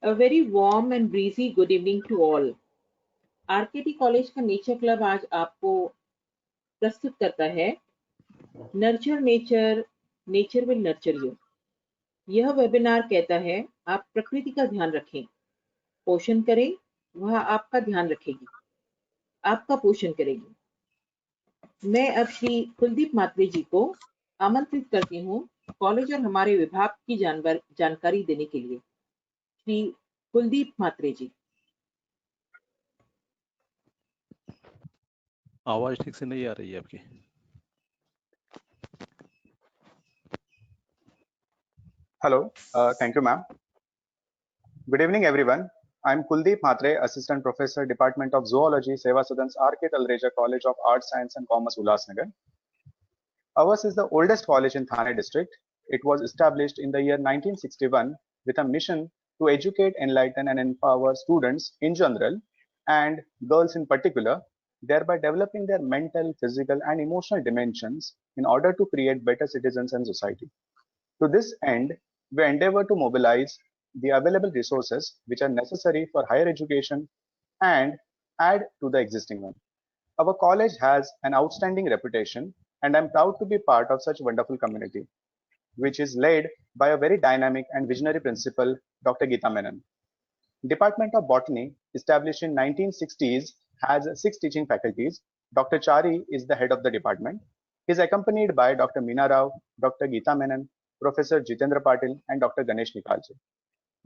A very warm and breezy good evening to all. RKT college का nature club आज आपको प्रस्तुत करता है nurture nature, nature will nurture you. यह वेबिनार कहता है आप प्रकृति का ध्यान रखें, पोषण करें, वह आपका ध्यान रखेगी, आपका पोषण करेगी। मैं अब श्री कुलदीप मात्रे जी को आमंत्रित करती हूँ कॉलेज और हमारे विभाग की जानकारी देने के लिए। श्री कुलदीप मात्रे जी। आवाज ठीक से नहीं आ रही है आपकी। Hello, thank you, ma'am. Good evening, everyone. I'm Kuldeep Mhatre, Assistant Professor, Department of Zoology, Seva Sadan's R.K. Talreja College of Arts, Science and Commerce, Ulhasnagar. Ours is the oldest college in Thane district. It was established in the year 1961 with a mission to educate, enlighten and empower students in general and girls in particular, thereby developing their mental, physical and emotional dimensions in order to create better citizens and society. To this end, we endeavor to mobilize the available resources which are necessary for higher education and add to the existing one. Our college has an outstanding reputation and I'm proud to be part of such wonderful community, which is led by a very dynamic and visionary principal, Dr. Geeta Menon. Department of Botany, established in 1960s, has 6 teaching faculties. Dr. Chari is the head of the department. He is accompanied by Dr. Meena Rao, Dr. Geeta Menon, Professor Jitendra Patil, and Dr. Ganesh Nikalje.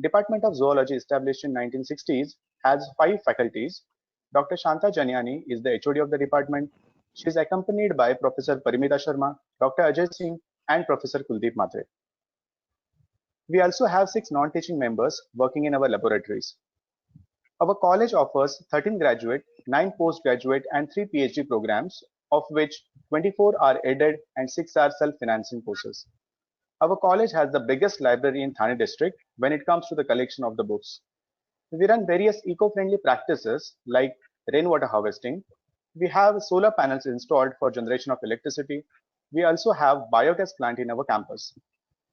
Department of Zoology, established in 1960s, has 5 faculties. Dr. Shanta Janiani is the HOD of the department. She is accompanied by Professor Parimita Sharma, Dr. Ajay Singh, and Professor Kuldeep Matre. We also have 6 non-teaching members working in our laboratories. Our college offers 13 graduate, 9 postgraduate, and 3 PhD programs, of which 24 are aided and 6 are self-financing courses. Our college has the biggest library in Thane district when it comes to the collection of the books. We run various eco-friendly practices like rainwater harvesting. We have solar panels installed for generation of electricity. We also have biogas plant in our campus.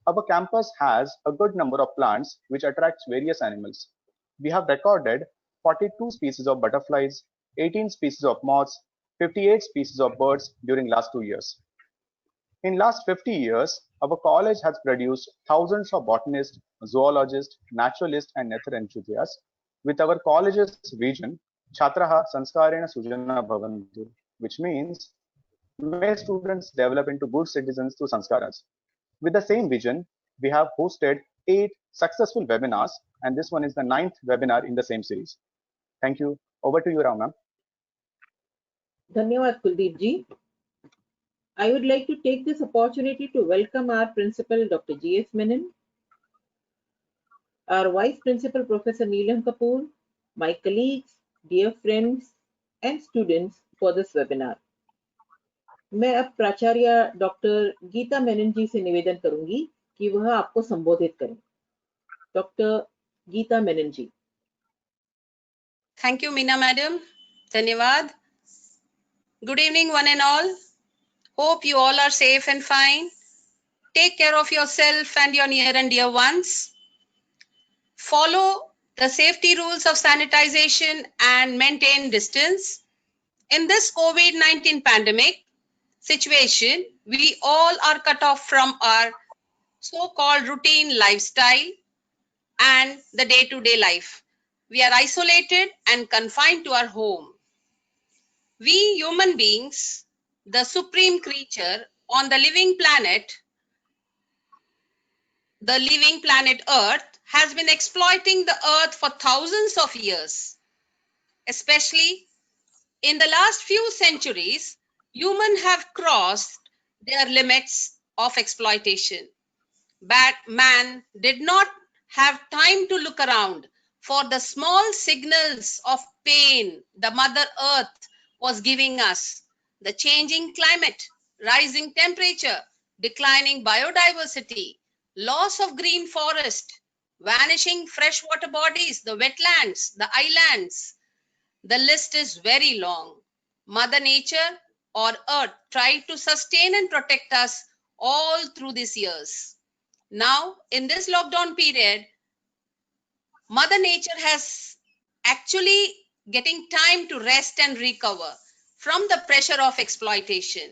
Our campus has a good number of plants which attracts various animals. We have recorded 42 species of butterflies, 18 species of moths, 58 species of birds during last 2 years. In last 50 years, our college has produced thousands of botanists, zoologists, naturalists, and nature enthusiasts. With our college's vision, Chhatraha Sanskarena Sujana Bhavantu, which means may students develop into good citizens through sanskaras. With the same vision, we have hosted 8 successful webinars, and this one is the 9th webinar in the same series. Thank you. Over to you, Ram ma'am. धन्यवाद कुलदीप जी. I would like to take this opportunity to welcome our principal, Dr. G.S. Menon, our vice principal, Professor Neelam Kapoor, my colleagues, dear friends, and students for this webinar. मैं अब प्राचार्य doctor Geeta Menon जी से निवेदन करूंगी कि वह आपको संबोधित करें. Doctor Geeta Menon ji. Thank you, Meena madam. Dhanyavad. Good evening, one and all. Hope you all are safe and fine. Take care of yourself and your near and dear ones. Follow the safety rules of sanitization and maintain distance. In this COVID-19 pandemic situation, we all are cut off from our so-called routine lifestyle and the day-to-day life. We are isolated and confined to our home. We human beings, the supreme creature on the living planet Earth, has been exploiting the earth for thousands of years. Especially in the last few centuries, humans have crossed their limits of exploitation. But man did not have time to look around for the small signals of pain the Mother Earth was giving us. The changing climate, rising temperature, declining biodiversity, loss of green forest, vanishing freshwater bodies, the wetlands, the islands. The list is very long. Mother Nature or Earth tried to sustain and protect us all through these years. Now, in this lockdown period, Mother Nature has actually getting time to rest and recover from the pressure of exploitation.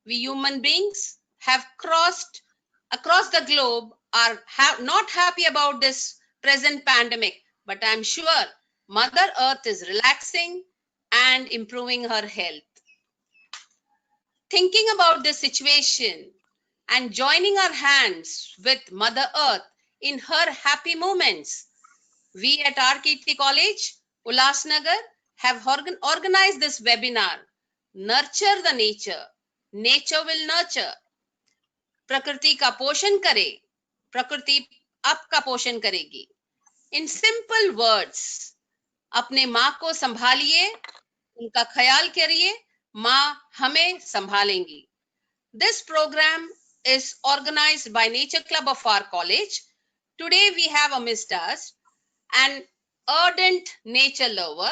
We human beings have crossed across the globe are not happy about this present pandemic, but I'm sure Mother Earth is relaxing and improving her health. Thinking about this situation and joining our hands with Mother Earth in her happy moments, we at RKT College, Ulhasnagar, have organized this webinar, Nurture the Nature. Nature will nurture. प्रकृति का पोषण करे, प्रकृति आपका पोषण करेगी. In simple words, अपने माँ को संभालिए, उनका ख्याल करिए, माँ हमें संभालेंगी. This program is organized by Nature Club of our college. Today we have amidst us an ardent nature lover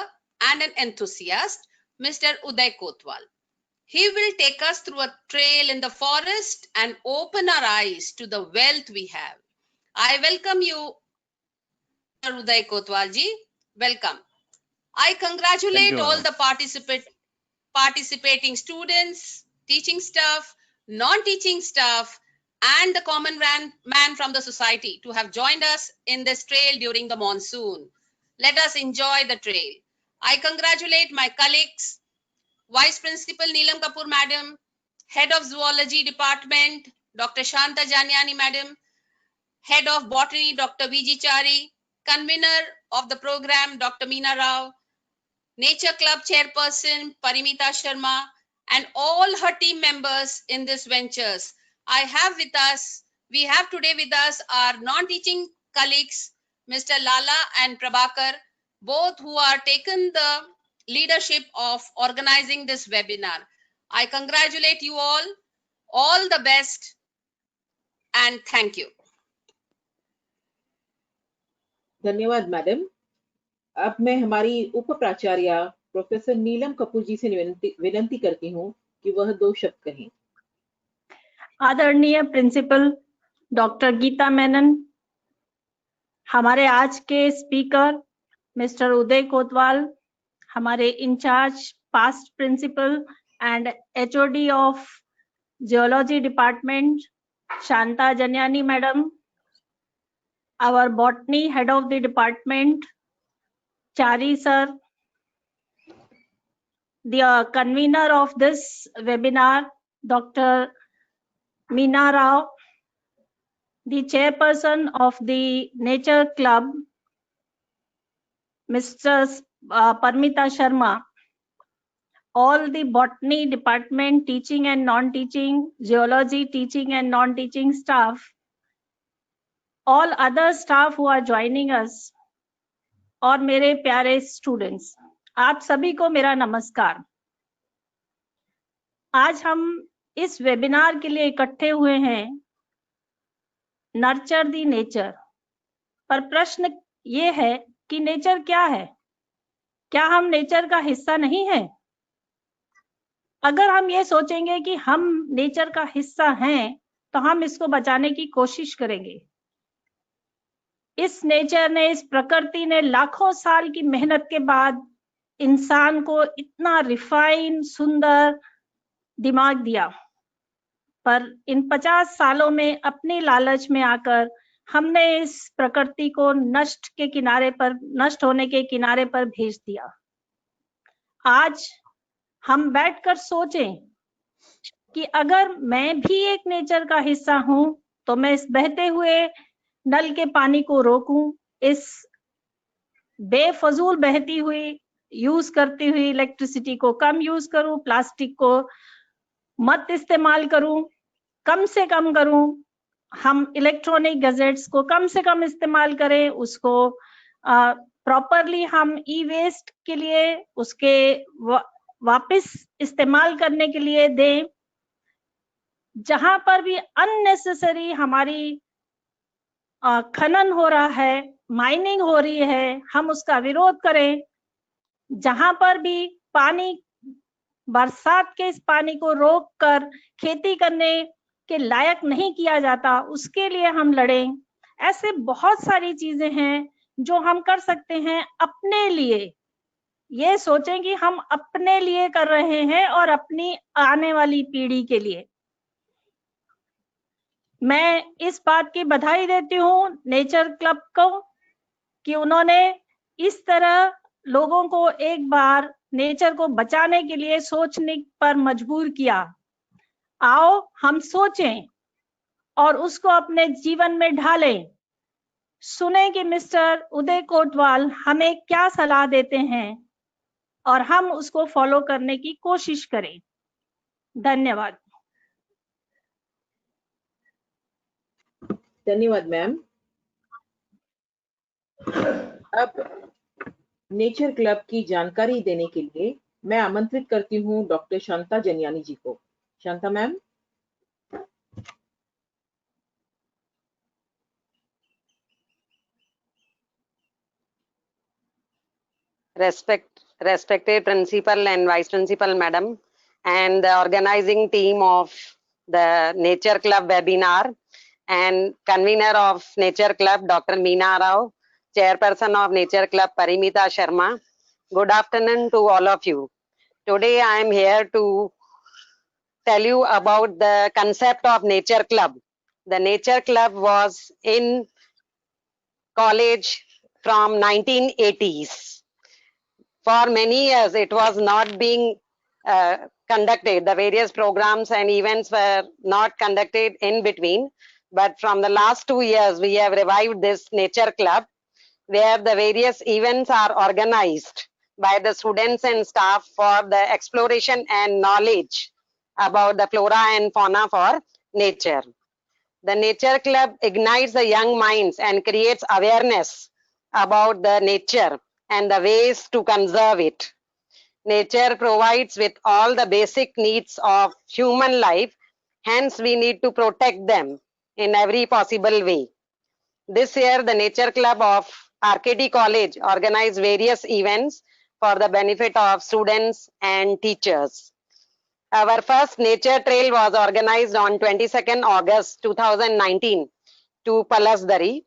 and an enthusiast, Mr. Uday Kotwal. He will take us through a trail in the forest and open our eyes to the wealth we have. I welcome you, Mr. Uday Kotwal ji. Welcome. I congratulate you, all madam. the participating students, teaching staff, non-teaching staff, and the common man from the society to have joined us in this trail during the monsoon. Let us enjoy the trail. I congratulate my colleagues, Vice Principal Neelam Kapoor Madam, Head of Zoology Department, Dr. Shanta Janiani Madam, Head of Botany, Dr. V.G. Chari, Convener of the program, Dr. Meena Rao, Nature Club Chairperson, Parimita Sharma, and all her team members in this ventures. We have today with us our non-teaching colleagues, Mr. Lala and Prabhakar, both who are taken the leadership of organizing this webinar. I congratulate you all the best, and thank you. धन्यवाद madam. अब मैं हमारी उप प्राचार्य professor नीलम कपूर जी से विनंती करती हूँ कि वह 2 शब्द कहें. आदरणीय प्रिंसिपल डॉक्टर गीता मेनन, हमारे आज के स्पीकर मिस्टर उदय कोतवाल, हमारे incharge past principal and HOD of geology department Shanta Janiyani madam, our botany head of the department Chari sir, the convener of this webinar Dr. Meena Rao, the chairperson of the Nature Club Mr. Parimita Sharma, all the botany department teaching and non-teaching, zoology teaching and non-teaching staff, all other staff who are joining us, और मेरे प्यारे students, आप सभी को मेरा नमस्कार. आज हम इस वेबिनार के लिए इकट्ठे हुए हैं नर्चर दी नेचर. पर प्रश्न ये है कि नेचर क्या है? क्या हम नेचर का हिस्सा नहीं है? अगर हम ये सोचेंगे कि हम नेचर का हिस्सा हैं, तो हम इसको बचाने की कोशिश करेंगे. इस नेचर ने, इस प्रकृति ने लाखों साल की मेहनत के बाद इंसान को इतना रिफाइन, सुंदर दिमाग दिया, पर इन 50 सालों में अपनी लालच में आकर हमने इस प्रकृति को नष्ट होने के किनारे पर भेज दिया. आज हम बैठकर सोचें कि अगर मैं भी एक नेचर का हिस्सा हूं, तो मैं इस बहते हुए नल के पानी को रोकूं, इस बेफजूल बहती हुई, यूज करती हुई इलेक्ट्रिसिटी को कम यूज करूं, प्लास्टिक को मत इस्तेमाल करूं, कम से कम करूं, हम इलेक्ट्रॉनिक गैजेट्स को कम से कम इस्तेमाल करें, उसको प्रॉपरली हम ई वेस्ट के लिए उसके वापस इस्तेमाल करने के लिए दें. जहां पर भी अननेसेसरी हमारी खनन हो रहा है, माइनिंग हो रही है, हम उसका विरोध करें. जहां पर भी पानी, बरसात के इस पानी को रोककर खेती करने के लायक नहीं किया जाता, उसके लिए हम लड़ें. ऐसे बहुत सारी चीजें हैं जो हम कर सकते हैं अपने लिए, ये सोचें कि हम अपने लिए कर रहे हैं और अपनी आने वाली पीढ़ी के लिए। मैं इस बात की बधाई देती हूँ नेचर क्लब को कि उन्होंने इस तरह लोगों को एक बार नेचर को बचाने के लिए सोचने पर मजबूर किया। आओ हम सोचें और उसको अपने जीवन में ढालें। सुने कि मिस्टर उदय कोटवाल हमें क्या सलाह देते हैं और हम उसको फॉलो करने की कोशिश करें। धन्यवाद। धन्यवाद मैम। अब नेचर क्लब की जानकारी देने के लिए मैं आमंत्रित करती हूँ डॉक्टर शांता जनियानी जी को। Shanta ma'am. Respected principal and vice principal madam, and the organizing team of the Nature Club webinar, and convener of Nature Club Dr. Meena Rao, chairperson of Nature Club Parimita Sharma. Good afternoon to all of you. Today I am here to tell you about the concept of Nature Club. The Nature Club was in college from 1980s. For many years, it was not being conducted. The various programs and events were not conducted in between. But from the last 2 years, we have revived this Nature Club, where the various events are organized by the students and staff for the exploration and knowledge about the flora and fauna for nature. The Nature Club ignites the young minds and creates awareness about the nature and the ways to conserve it. Nature provides with all the basic needs of human life, hence we need to protect them in every possible way. This year, the Nature Club of RKT College organized various events for the benefit of students and teachers. Our first nature trail was organized on 22nd August 2019 to Palasdari.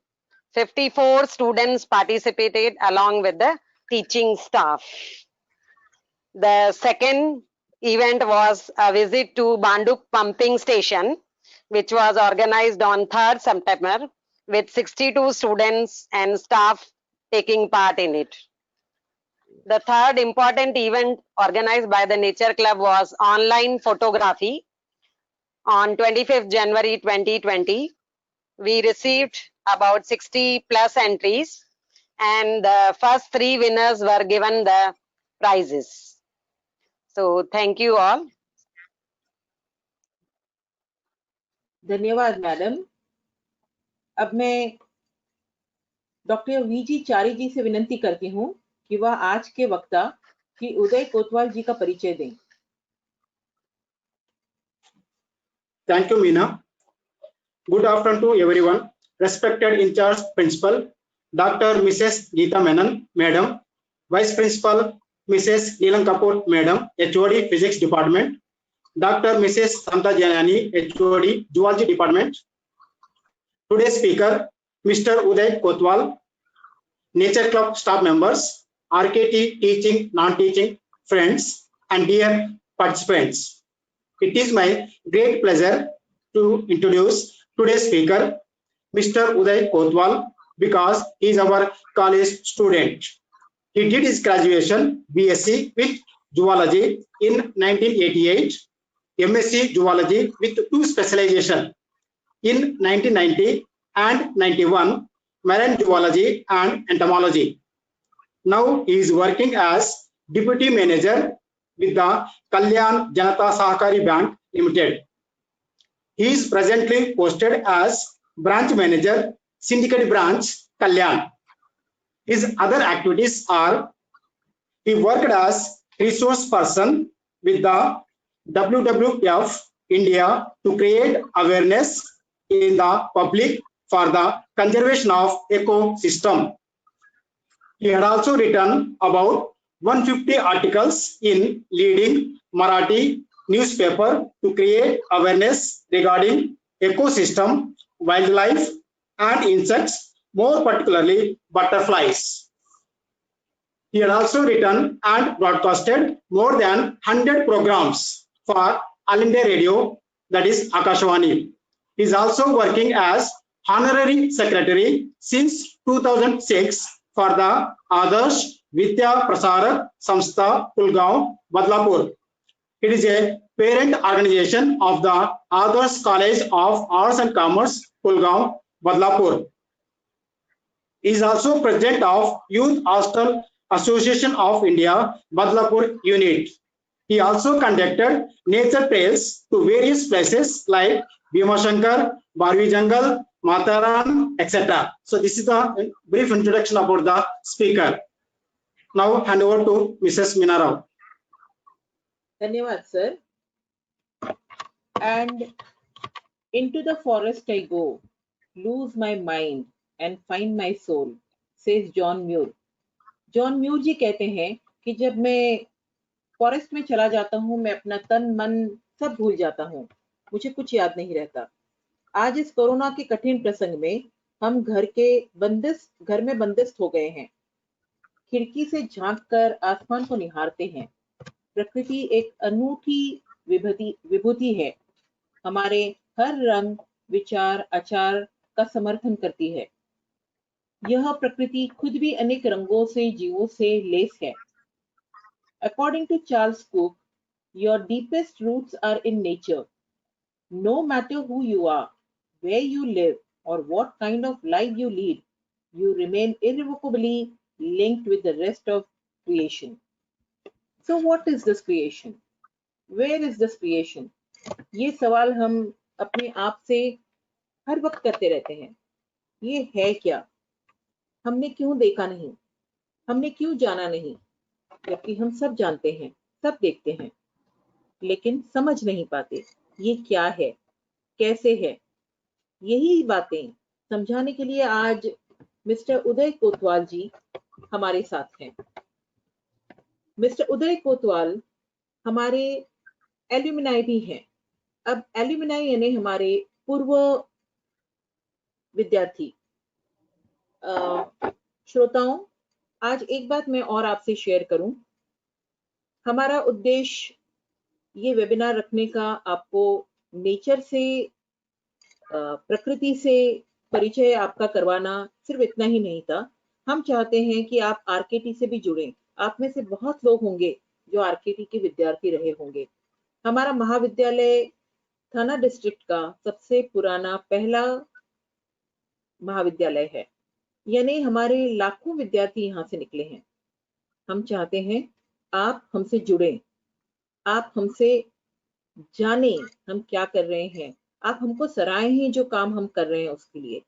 54 students participated along with the teaching staff. The second event was a visit to Banduk pumping station, which was organized on 3rd September with 62 students and staff taking part in it. The third important event organized by the Nature Club was online photography. On 25th January 2020, we received about 60 plus entries, and the first 3 winners were given the prizes. So thank you all. धन्यवाद madam. अब मैं doctor V G चारी जी से विनंती करती हूँ कि वह आज के वक्ता श्री उदय कोतवाल जी का परिचय दें। Thank you, Meena. Good afternoon to everyone. Respected in charge principal, Dr. Mrs. Geeta Menon, Madam, Vice Principal, Mrs. Neelam Kapoor, Madam, HOD Physics Department, Dr. Mrs. Samta Janani, HOD Zoology Department. Today's speaker, Mr. Uday Kotwal, Nature Club staff members, RKT teaching, non-teaching friends, and dear participants. It is my great pleasure to introduce today's speaker, Mr. Uday Kotwal, because he is our college student. He did his graduation BSc with zoology in 1988, MSc zoology with 2 specializations in 1990 and 91, marine zoology and entomology. Now he is working as deputy manager with the Kalyan Janata Sahakari Bank Limited. He is presently posted as branch manager, syndicate branch, Kalyan. His other activities are: he worked as resource person with the WWF India to create awareness in the public for the conservation of ecosystem. He had also written about 150 articles in leading Marathi newspaper to create awareness regarding ecosystem, wildlife, and insects more particularly butterflies. He had also written and broadcasted more than 100 programs for All India Radio, that is Akashvani. He is also working as honorary secretary since 2006 for the Adarsh Vidya Prasarak Samstha, Kulgaon, Badlapur. It is a parent organization of the Adarsh College of Arts and Commerce, Kulgaon, Badlapur. He is also president of Youth Hostel Association of India, Badlapur unit. He also conducted nature trails to various places like Bhimashankar, Barvi Jungle, Mataran, etc. So this is the brief introduction about the speaker. Now hand over to Mrs. Meena Rao. धन्यवाद sir. And into the forest I go, lose my mind and find my soul, says John Muir. John Muir ji कहते हैं कि जब मैं forest में चला जाता हूँ, मैं अपना तन मन सब भूल जाता हूँ, मुझे कुछ याद नहीं रहता. आज इस कोरोना के कठिन प्रसंग में हम घर में बंदिस्त हो गए हैं. खिड़की से झांककर आसमान को निहारते हैं. प्रकृति एक अनूठी विभूति है. हमारे हर रंग, विचार, आचार का समर्थन करती है. यह प्रकृति खुद भी अनेक रंगों से, जीवों से लेस है. According to Charles Cook, your deepest roots are in nature. No matter who you are, where you live, or what kind of life you lead, you remain irrevocably linked with the rest of creation. So what is this creation? Where is this creation? ये सवाल हम अपने आप से हर वक्त करते रहते हैं. ये है क्या? हमने क्यों देखा नहीं? हमने क्यों जाना नहीं? जबकि हम सब जानते हैं, सब देखते हैं, लेकिन समझ नहीं पाते ये क्या है, कैसे है. यही बातें समझाने के लिए आज मिस्टर उदय कोतवाल जी हमारे साथ हैं. मिस्टर उदय कोतवाल हमारे एल्यूमिनाई भी हैं. अब एल्यूमिनाई यानी हमारे पूर्व विद्यार्थी. श्रोताओं, आज एक बात मैं और आपसे शेयर करूं. हमारा उद्देश्य ये वेबिनार रखने का आपको नेचर से, प्रकृति से परिचय आपका करवाना सिर्फ इतना ही नहीं था. हम चाहते हैं कि आप आरकेटी से भी जुड़ें. आप में से बहुत लोग होंगे जो आरकेटी के विद्यार्थी रहे होंगे. हमारा महाविद्यालय थाना डिस्ट्रिक्ट का सबसे पुराना पहला महाविद्यालय है, यानी हमारे लाखों विद्यार्थी यहाँ से निकले हैं. हम चाहते हैं आप हमसे जुड़ें, आप हमसे जानें हम क्या कर रहे हैं, आप हमको सराहें हैं जो काम हम कर रहे हैं उसके लिए.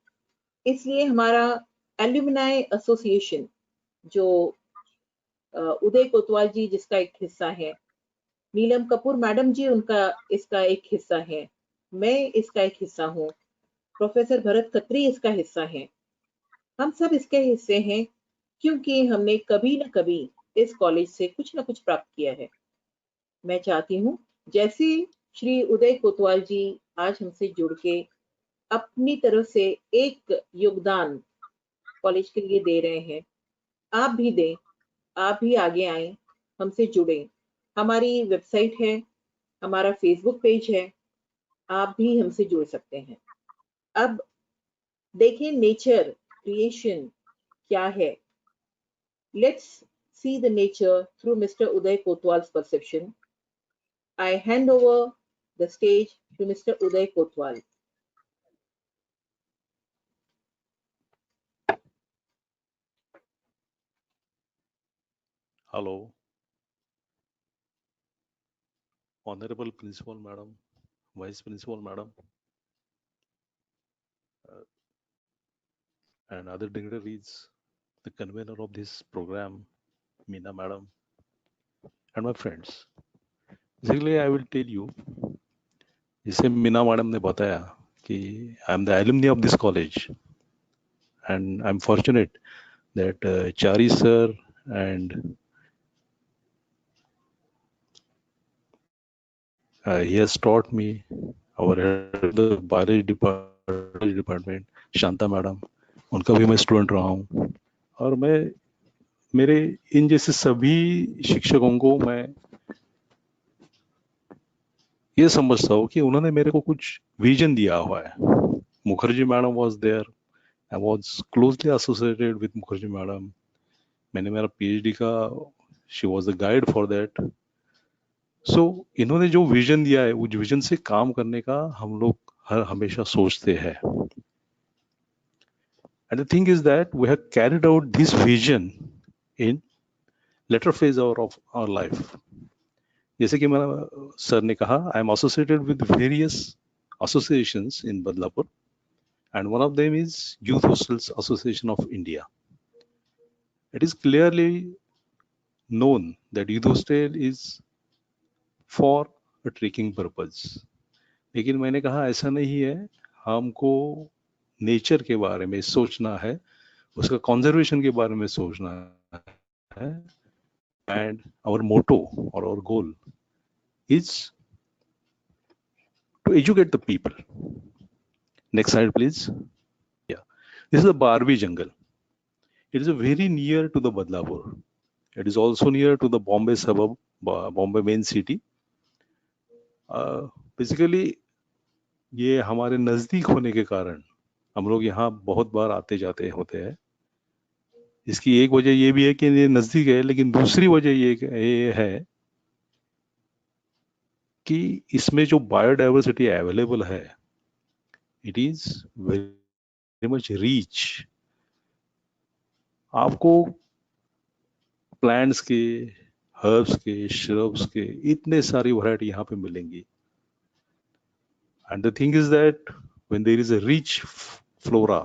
इसलिए हमारा एल्यूमिनाई एसोसिएशन, जो उदय कोतवाल जी जिसका एक हिस्सा है, नीलम कपूर मैडम जी इसका एक हिस्सा है, मैं इसका एक हिस्सा हूँ, प्रोफेसर भरत खत्री इसका हिस्सा है. हम सब इसके हिस्से हैं क्योंकि हमने कभी न कभी इस कॉलेज से कुछ न कुछ प्राप्त किया है. मैं चाहती हूँ जैसे श्री उदय कोतवाल जी आज हमसे जुड़ के अपनी तरफ से एक योगदान कॉलेज के लिए दे रहे हैं, आप भी दें, आप भी आगे आएं, हमसे जुड़ें. हमारी वेबसाइट है, हमारा फेसबुक पेज है, आप भी हमसे जुड़ सकते हैं. अब देखें नेचर, क्रिएशन क्या है. Let's see the nature through Mr. Uday Kotwal's perception. I hand over the stage to Mr. Uday Kotwal. Hello. Honorable Principal Madam, Vice Principal Madam, and other dignitaries, the convener of this program, Meena Madam, and my friends. Basically, I will tell you, जैसे Meena madam ने बताया कि I am the alumni of this college, and I'm fortunate that Chari sir and he has taught me, our head of the biology department, Shanta madam, उनका भी मैं student रहा हूँ, और मैं मेरे इन जैसे सभी शिक्षकों को मैं ये समझता हूँ कि उन्होंने मेरे को कुछ विजन दिया हुआ है. Mukherjee madam was there, I was closely associated with Mukherjee madam. मैंने मेरा PhD का, she was the guide for that. So इन्होंने जो विजन दिया है, उस विजन से काम करने का हम लोग हमेशा सोचते हैं. And the thing is that we have carried out this vision in later phase of our life. जैसे कि मेरा सर ने कहा, I am associated with various associations in Badlapur, and one of them is Youth Hostels Association of India. It is clearly known that youth hostel is for a trekking purpose. लेकिन मैंने कहा ऐसा नहीं है, हमको nature के बारे में सोचना है, उसका कंजर्वेशन के बारे में सोचना है. And our motto or our goal is to educate the people. Next slide, please. Yeah, this is the Barbi jungle. It is very near to the Badlapur. It is also near to the Bombay suburb, Bombay main city. Basically, ये हमारे नजदीक होने के कारण हम लोग यहाँ बहुत बार आते जाते होते हैं. इसकी एक वजह ये भी है कि ये नजदीक है, लेकिन दूसरी वजह ये है कि इसमें जो बायोडाइवर्सिटी अवेलेबल है, it is very much rich. आपको प्लांट्स के, हर्ब्स के, श्रब्स के इतने सारी वैरायटी यहाँ पे मिलेंगी. And the thing is that when there is a rich flora,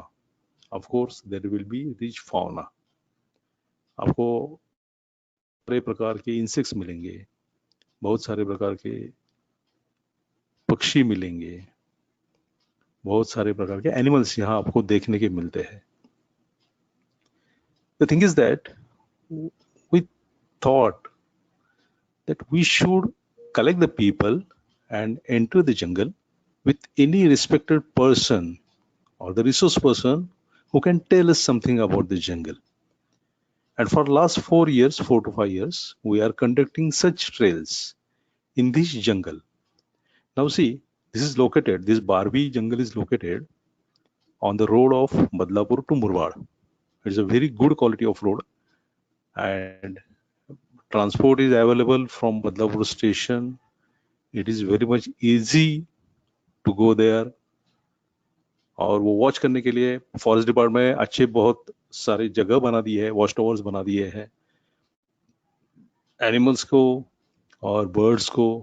of course there will be rich fauna. आपको कई प्रकार के इंसेक्ट्स मिलेंगे, बहुत सारे प्रकार के पक्षी मिलेंगे, बहुत सारे प्रकार के एनिमल्स यहाँ आपको देखने के मिलते हैं. The thing is that we thought that we should collect the people and enter the jungle with any respected person or the resource person who can tell us something about the jungle. And for last 4 to 5 years, we are conducting such trails in this jungle. Now see, this Barbi jungle is located on the road of Badlapur to Murwad. It's a very good quality of road, and transport is available from Badlapur station. It is very much easy to go there. और वो watch करने के लिए forest department अच्छे बहुत सारे जगह बना दिए है, वॉच टावर्स बना दिए हैं. एनिमल्स को और बर्ड्स को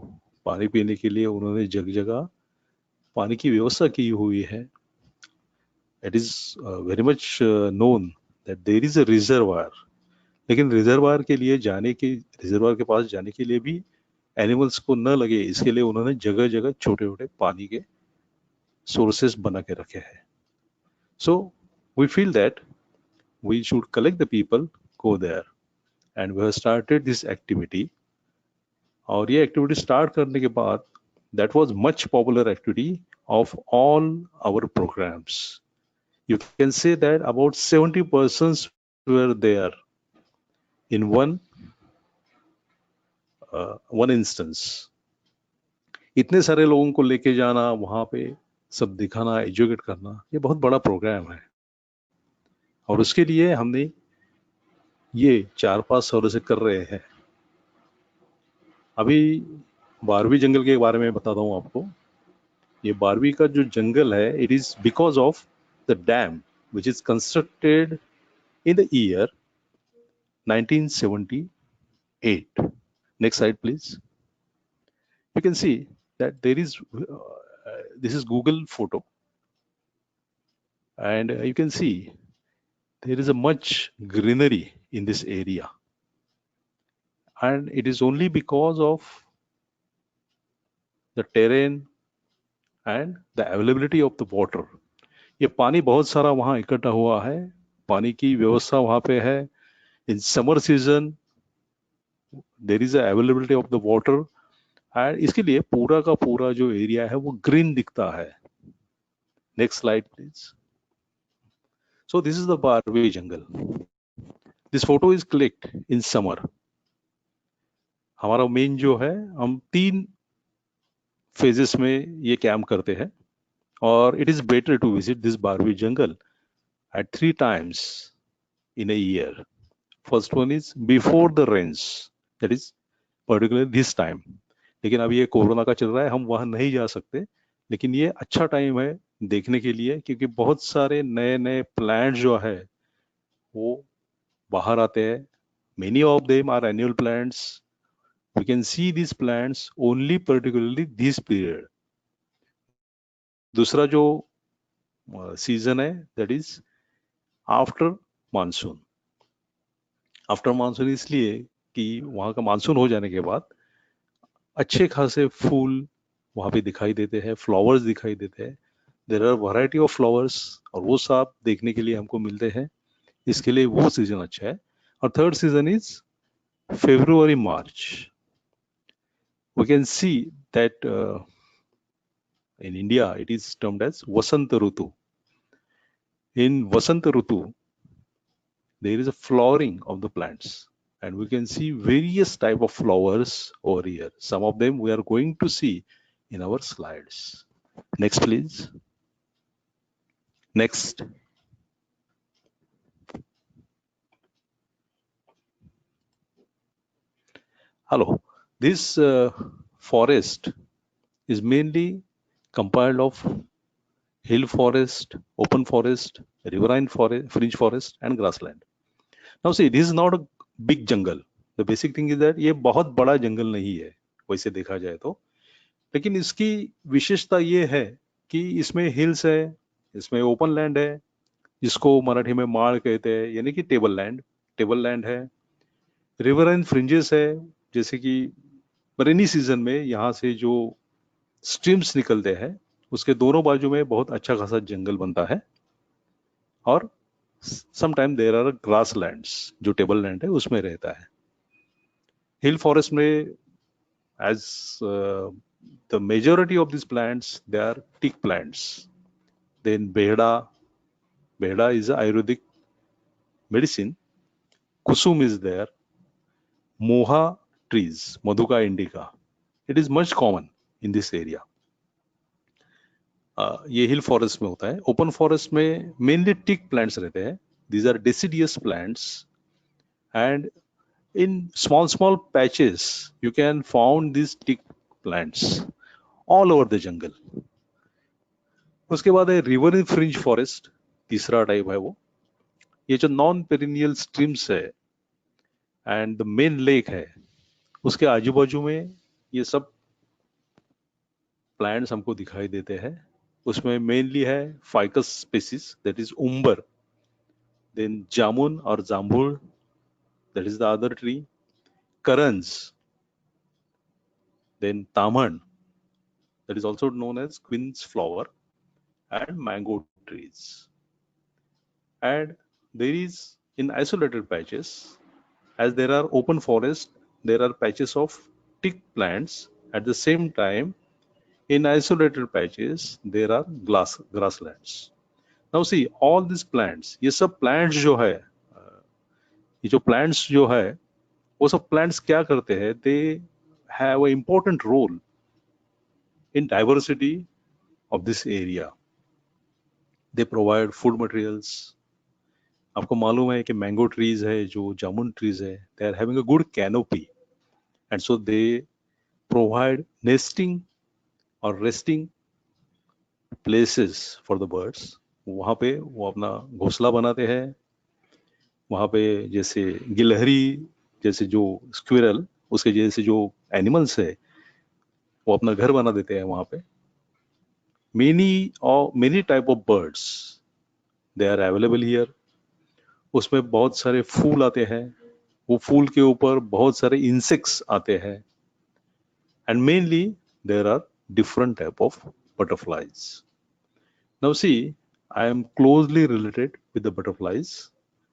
पानी पीने के लिए उन्होंने जगह जगह पानी की व्यवस्था की हुई है. It is very much known that there is a reservoir. लेकिन रिजर्वायर के पास जाने के लिए भी एनिमल्स को न लगे, इसके लिए उन्होंने जगह जगह छोटे छोटे पानी के सोर्सेस बना के रखे हैं. So we feel that we should collect the people, go there, and we have started this activity. और ये एक्टिविटी स्टार्ट करने के बाद that was much popular activity of all our programmes. You can say that about 70 persons were there in one instance. इतने सारे लोगों को लेके जाना, वहां पे सब दिखाना, एजुकेट करना, ये बहुत बड़ा प्रोग्राम है. और उसके लिए हमने ये 4-5 सालों से कर रहे हैं. अभी बारहवीं जंगल के बारे में बताता हूँ आपको. ये बारहवीं का जो जंगल है, it is because of the dam which is constructed in the year 1978. Next slide, please. You can see that there is this is Google photo, and you can see there is a much greenery in this area, and it is only because of the terrain and the availability of the water. ये पानी बहुत सारा वहाँ इकट्ठा हुआ है, पानी की व्यवस्था वहाँ पे है. In summer season there is availability of the water, and इसके लिए पूरा का पूरा जो एरिया है वो ग्रीन दिखता है. Next slide please. So this is the Barwe jungle. This photo is clicked in summer. हमारा मेन जो है, हम 3 phases में ये कैंप करते हैं, और it is better to visit this Barwe jungle at 3 times in a year. First one is before the rains, that is particularly this time. लेकिन अब ये कोरोना का चल रहा है, हम वहां नहीं जा सकते, लेकिन ये अच्छा टाइम है देखने के लिए, क्योंकि बहुत सारे नए नए प्लांट जो है वो बाहर आते हैं. Many of them are annual plants. We can see these plants only particularly this period. दूसरा जो सीजन है, that is after monsoon. After monsoon इसलिए कि वहाँ का मानसून हो जाने के बाद अच्छे खासे फूल वहाँ पे दिखाई देते हैं, फ्लावर्स दिखाई देते हैं. There are variety of flowers, और वो सब देखने के लिए हमको मिलते हैं. इसके लिए वो सीजन अच्छा है. और third season is February, March. We can see that in India it is termed as Vasanta Rutu. In Vasanta Rutu, there is a flowering of the plants, and we can see various type of flowers over here. Some of them we are going to see in our slides. Next, please. Next. Hello. This forest is mainly compiled of hill forest, open forest, riverine forest, fringe forest, and grassland. Now see, this is not a big jungle. The basic thing is that ये बहुत बड़ा जंगल नहीं है वैसे देखा जाए तो, लेकिन इसकी विशेषता ये है कि इसमें हिल्स है, इसमें ओपन लैंड है, जिसको मराठी में माड़ कहते हैं, यानी कि टेबल लैंड है. रिवराइन फ्रिंजेस है, जैसे कि रेनी सीजन में यहाँ से जो स्ट्रीम्स निकलते हैं उसके दोनों बाजू में बहुत अच्छा खासा जंगल बनता है. और sometime there are grasslands, जो टेबल लैंड है उसमें रहता है. हिल फॉरेस्ट में as the majority of this plants they are teak plants. Then baheda is ayurvedic medicine. Kusum is there. Moha trees, Maduka indica, it is much common in this area. ये हिल forest में होता है. ओपन फॉरेस्ट में मेनली टिक प्लांट्स रहते हैं. These are deciduous plants, and in small patches you can found these tick plants all over the jungle. उसके बाद है रिवर फ्रिंज फॉरेस्ट, तीसरा टाइप है वो. ये जो नॉन पेरिनियल स्ट्रीम्स है एंड द मेन लेक है, उसके आजू बाजू में ये सब प्लांट्स हमको दिखाई देते हैं. उसमें मेनली है ficus species, that is umbar. Then jamun और jambul, that is the other tree. Karanj. Then taman, that is also known as queen's flower, and mango trees. And there is in isolated patches, as there are open forest, there are patches of tick plants. At the same time, in isolated patches, there are grasslands. Now see, all these plants, ये सब plants जो है, ये जो plants जो है, वो सब plants क्या करते हैं? They have an important role in diversity of this area. They provide food materials. आपको मालूम है कि मैंगो ट्रीज है, जो जामुन ट्रीज है, they are having a good canopy, and so they provide nesting और resting places for the birds. वहाँ पे वो अपना घोंसला बनाते हैं. वहाँ पे जैसे गिलहरी जैसे जो स्क्विरल, उसके जैसे जो एनिमल्स है, वो अपना घर बना देते हैं वहाँ पे. Many type of birds they are available here. उसमें बहुत सारे फूल आते हैं, वो फूल के ऊपर बहुत सारे इंसेक्ट्स आते हैं, and mainly there are different type of butterflies. Now see, I am closely related with the butterflies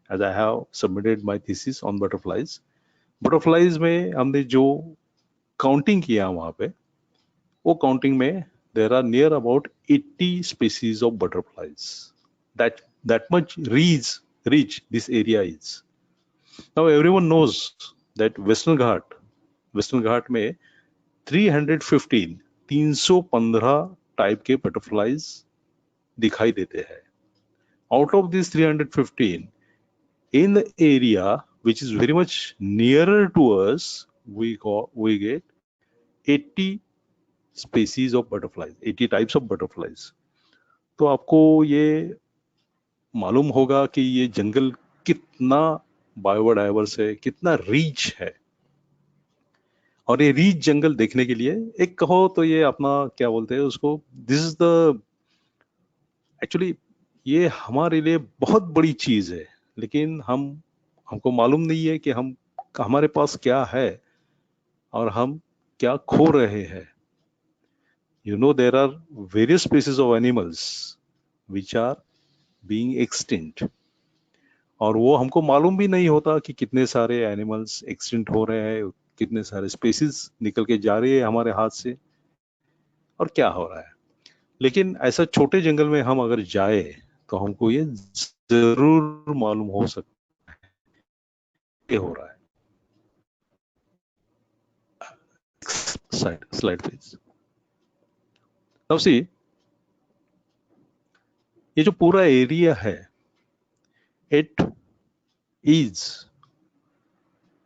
as I have submitted my thesis on butterflies. Butterflies में हमने जो काउंटिंग किया वहाँ पे, वो काउंटिंग में there are near about 80 species of butterflies. That that much rich this area is. Now everyone knows that Western Ghat में 315 type के बटरफ्लाइज दिखाई देते हैं. Out of these 315, in the area which is very much nearer to us, we get 80 species of butterflies, 80 types of butterflies. तो आपको ये मालूम होगा कि ये जंगल कितना बायोडाइवर्स है, कितना रीच है. और ये रीच जंगल देखने के लिए एक कहो तो ये अपना क्या बोलते हैं उसको, दिस इज द एक्चुअली ये हमारे लिए बहुत बड़ी चीज है, लेकिन हमको मालूम नहीं है कि हमारे पास क्या है और हम क्या खो रहे हैं. You know, there are various species of animals which are being extinct. और वो हमको मालूम भी नहीं होता कि कितने सारे एनिमल्स एक्सटिंक्ट हो रहे हैं, कितने सारे स्पीसीज निकल के जा रही है हमारे हाथ से, और क्या हो रहा है. लेकिन ऐसा छोटे जंगल में हम अगर जाए तो हमको ये जरूर मालूम हो सकता है क्या हो रहा है. Slide please. Now see, ये जो पूरा एरिया है, it is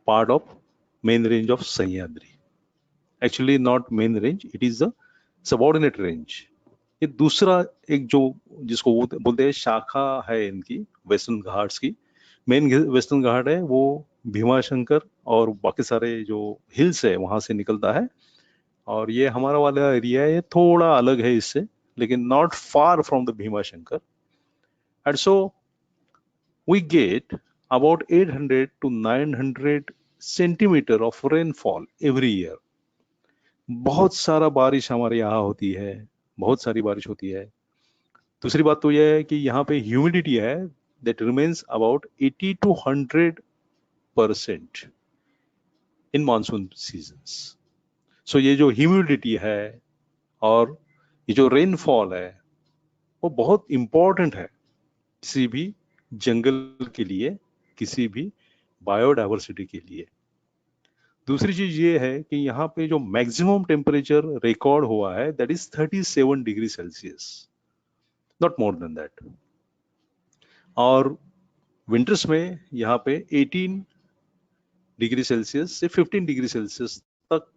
part of main range of Sahyadri. Actually not main range, it is a subordinate range. ये दूसरा एक जो जिसको बोलते हैं शाखा है इनकी वेस्टर्न घाट्स की. मेन वेस्टर्न घाट है वो भीमाशंकर और बाकी सारे जो हिल्स है वहां से निकलता है. और ये हमारा वाला एरिया है, ये थोड़ा अलग है इससे, लेकिन not far from the Bhimashankar. And so we get about 800 to 900 centimetre of rainfall every year. बहुत सारा बारिश हमारे यहाँ होती है, बहुत सारी बारिश होती है. दूसरी बात तो यह है कि यहाँ पे ह्यूमिडिटी है that remains about 80 to 100% in monsoon seasons. So ये जो ह्यूमिडिटी है और ये जो रेनफॉल है वो बहुत इंपॉर्टेंट है किसी भी जंगल के लिए, किसी भी बायोडाइवर्सिटी के लिए. दूसरी चीज ये है कि यहाँ पे जो मैक्सिमम टेम्परेचर रिकॉर्ड हुआ है that is 37 degree Celsius, not more than that. और विंटर्स में यहाँ पे 18 डिग्री सेल्सियस से 15 डिग्री सेल्सियस तक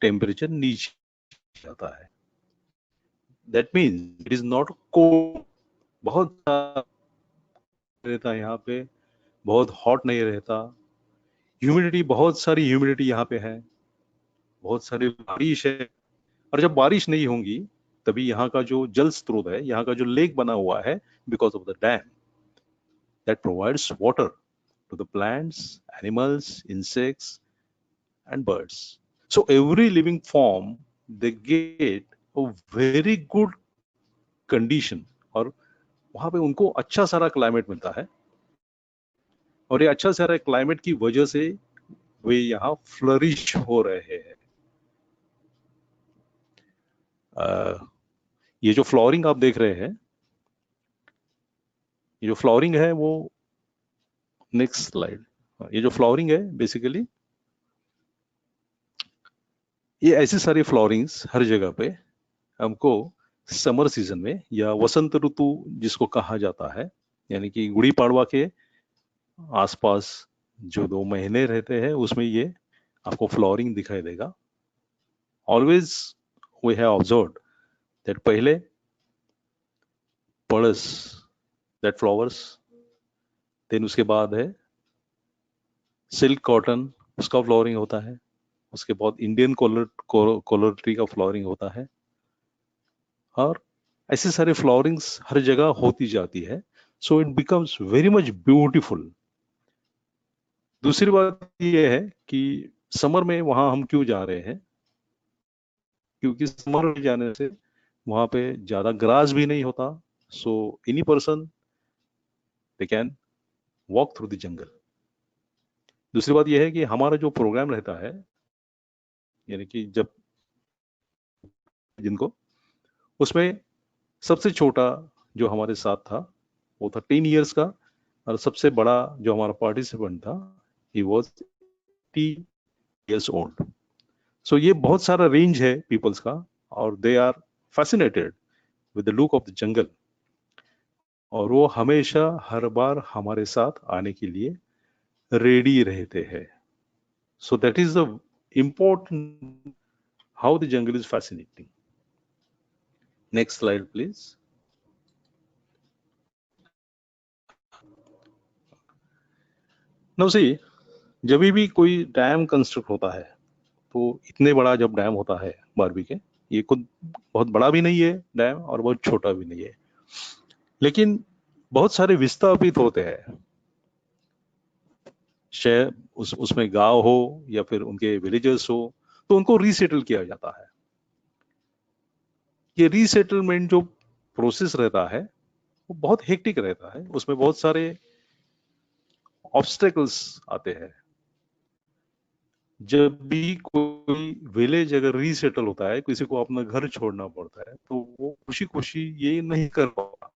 टेम्परेचर नीचे जाता है. That means it is not cold. बहुत रहता है यहाँ पे, बहुत हॉट नहीं रहता. ह्यूमिडिटी, बहुत सारी ह्यूमिडिटी यहाँ पे है, बहुत सारी बारिश है. और जब बारिश नहीं होंगी तभी यहाँ का जो जल स्रोत है, यहाँ का जो लेक बना हुआ है because of the dam that provides water to the plants, animals, insects and birds. So every living form they get a very good condition और वहां पे उनको अच्छा सारा क्लाइमेट मिलता है. और ये अच्छा सारा क्लाइमेट की वजह से वे यहाँ फ्लरिश हो रहे हैं. ये जो फ्लावरिंग आप देख रहे हैं, ये जो फ्लावरिंग है वो नेक्स्ट स्लाइड. ये जो फ्लावरिंग है बेसिकली ये ऐसी सारी फ्लावरिंग्स हर जगह पे हमको समर सीजन में या वसंत ऋतु जिसको कहा जाता है, यानी कि गुड़ी पाड़वा के आसपास जो 2 महीने रहते हैं उसमें ये आपको फ्लावरिंग दिखाई देगा. Always we have observed that पहले पड़स दैट फ्लावर्स, देन उसके बाद है सिल्क कॉटन, उसका फ्लावरिंग होता है. उसके बाद इंडियन कॉलर ट्री का फ्लावरिंग होता है. और ऐसे सारे फ्लावरिंग्स हर जगह होती जाती है. So it becomes very much beautiful. दूसरी बात यह है कि समर में वहां हम क्यों जा रहे हैं, क्योंकि समर में जाने से वहां पे ज्यादा ग्रास भी नहीं होता. So any person they can walk through the jungle. दूसरी बात यह है कि हमारा जो प्रोग्राम रहता है, यानी कि जब जिनको उसमें सबसे छोटा जो हमारे साथ था वो था 10 years का, और सबसे बड़ा जो हमारा पार्टिसिपेंट था he was 80 years old. सो ये बहुत सारा रेंज है पीपल्स का, और they are fascinated with the look of the jungle, और वो हमेशा हर बार हमारे साथ आने के लिए रेडी रहते हैं. So that is the important how the jungle is fascinating. Next slide please. Now see, जब भी कोई डैम कंस्ट्रक्ट होता है, तो इतने बड़ा जब डैम होता है बारबी के, ये खुद बहुत बड़ा भी नहीं है डैम और बहुत छोटा भी नहीं है, लेकिन बहुत सारे विस्थापित होते हैं. शहर उसमें गांव हो या फिर उनके विलेजेस हो, तो उनको रीसेटल किया जाता है. ये रीसेटलमेंट जो प्रोसेस रहता है वो बहुत हेक्टिक रहता है. उसमें बहुत सारे ऑब्स्टेकल्स आते हैं. जब भी कोई विलेज अगर रीसेटल होता है, किसी को अपना घर छोड़ना पड़ता है, तो वो खुशी खुशी ये नहीं कर पाता.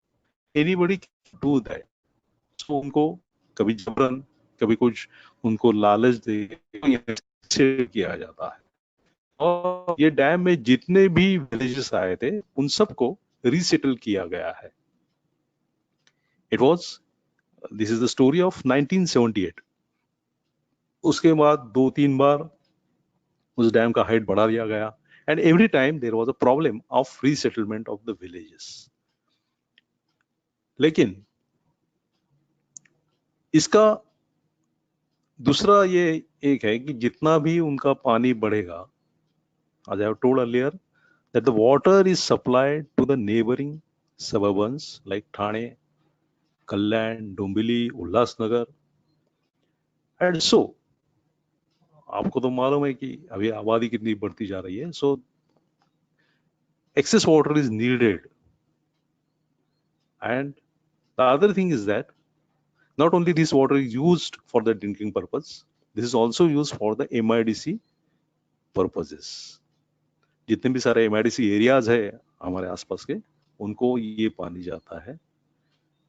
Anybody do that. तो उनको कभी जबरन, कभी कुछ उनको लालच दे किया जाता है. और ये डैम में जितने भी विलेजेस आए थे, उन सबको रीसेटल किया गया है. This is the story of 1978. उसके बाद 2-3 बार उस डैम का हाइट बढ़ा दिया गया, and every time there was a problem of resettlement of the villages. लेकिन इसका दूसरा ये एक है कि जितना भी उनका पानी बढ़ेगा, as I have told earlier, that the water is supplied to the neighboring suburbs like Thane, Kalyan, Dombili, Ulhasnagar, and so आपको तो मालूम है कि अभी आबादी कितनी बढ़ती जा रही है. सो excess water is needed, and the other thing is that not only this water is used for the drinking purpose, this is also used for the MIDC purposes. जितने भी सारे MIDC एरियाज है हमारे आसपास के, उनको ये पानी जाता है.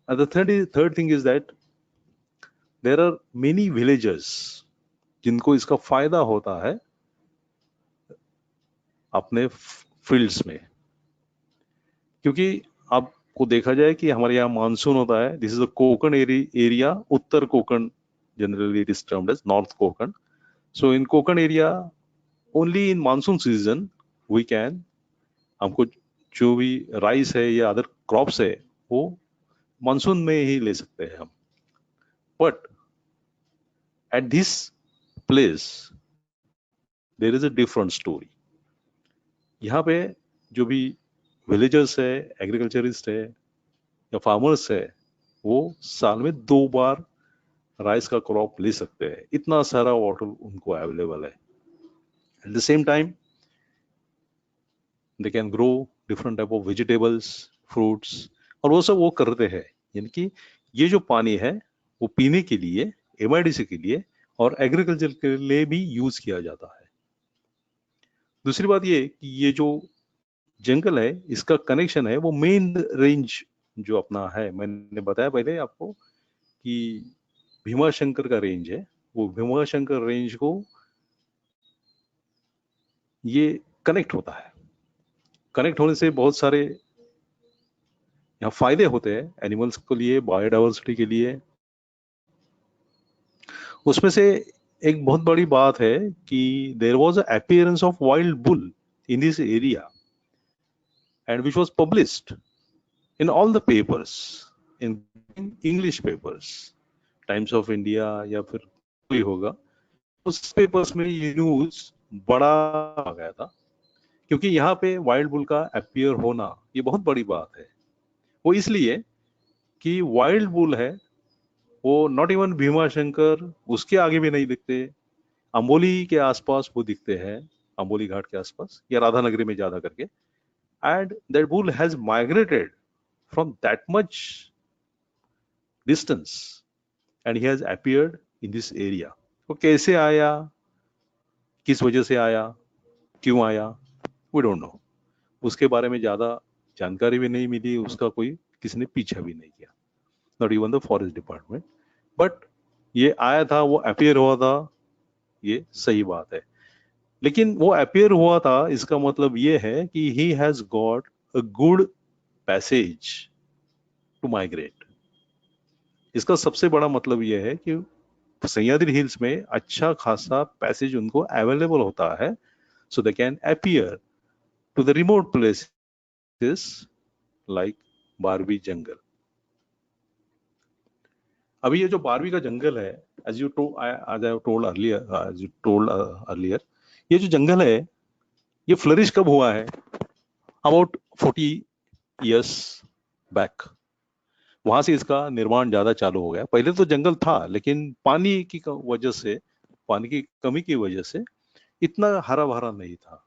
And the third thing is that there are many villagers जिनको इसका फायदा होता है अपने फील्ड्स में. क्योंकि आपको देखा जाए कि हमारे यहाँ मानसून होता है. This is a Konkan area, उत्तर Konkan generally it is termed as north Konkan. So in Konkan area only in monsoon season we can, हमको जो भी राइस है या अदर क्रॉप्स है वो मानसून में ही ले सकते हैं हम. But at this place there is a different story. यहाँ पे जो भी विलेजर्स है, एग्रीकल्चरिस्ट है या फार्मर्स है, वो साल में 2 बार राइस का क्रॉप ले सकते हैं. इतना सारा वाटर उनको अवेलेबल है. At the same time they can grow different type of vegetables, fruits, और वो सब वो करते हैं. यानी कि ये जो पानी है वो पीने के लिए, MIDC के लिए और एग्रीकल्चर के लिए भी यूज किया जाता है. दूसरी बात ये कि ये जो जंगल है, इसका कनेक्शन है वो मेन रेंज जो अपना है, मैंने बताया पहले आपको कि भीमाशंकर का रेंज है. वो भीमाशंकर रेंज को ये कनेक्ट होता है. कनेक्ट होने से बहुत सारे यहाँ फायदे होते हैं एनिमल्स के लिए, बायोडाइवर्सिटी के लिए. उसमें से एक बहुत बड़ी बात है कि there was a appearance of wild bull in this area, and which was published in all the papers, in English papers, Times of India या फिर कोई होगा, उस पेपर्स में ये न्यूज बड़ा आ गया था. क्योंकि यहाँ पे वाइल्ड बुल का अपीयर होना ये बहुत बड़ी बात है. वो इसलिए कि वाइल्ड बुल है वो नॉट इवन भीमाशंकर, उसके आगे भी नहीं दिखते, अंबोली के आसपास वो दिखते हैं, अंबोली घाट के आसपास या राधानगरी में ज्यादा करके. And that bull has migrated from that much distance and he has appeared in this area. वो कैसे आया, किस वजह से आया, क्यों आया, we don't know. उसके बारे में ज्यादा जानकारी भी नहीं मिली, उसका कोई किसी ने पीछा भी नहीं किया. Not even the forest department, but ये आया था, वो अपीयर हुआ था, ये सही बात है। लेकिन वो अपीयर हुआ था, इसका मतलब ये है कि he has got a good passage to migrate. इसका सबसे बड़ा मतलब ये है कि सह्याद्री हिल्स में अच्छा खासा पैसेज उनको अवेलेबल होता है, so they can appear to the remote places like Barvi jungle. अभी ये जो बारवी का जंगल है, as you told earlier, ये जो जंगल है ये फ्लरिश कब हुआ है? अबाउट 40 years बैक, वहां से इसका निर्माण ज्यादा चालू हो गया। पहले तो जंगल था, लेकिन पानी की वजह से, पानी की कमी की वजह से इतना हरा भरा नहीं था।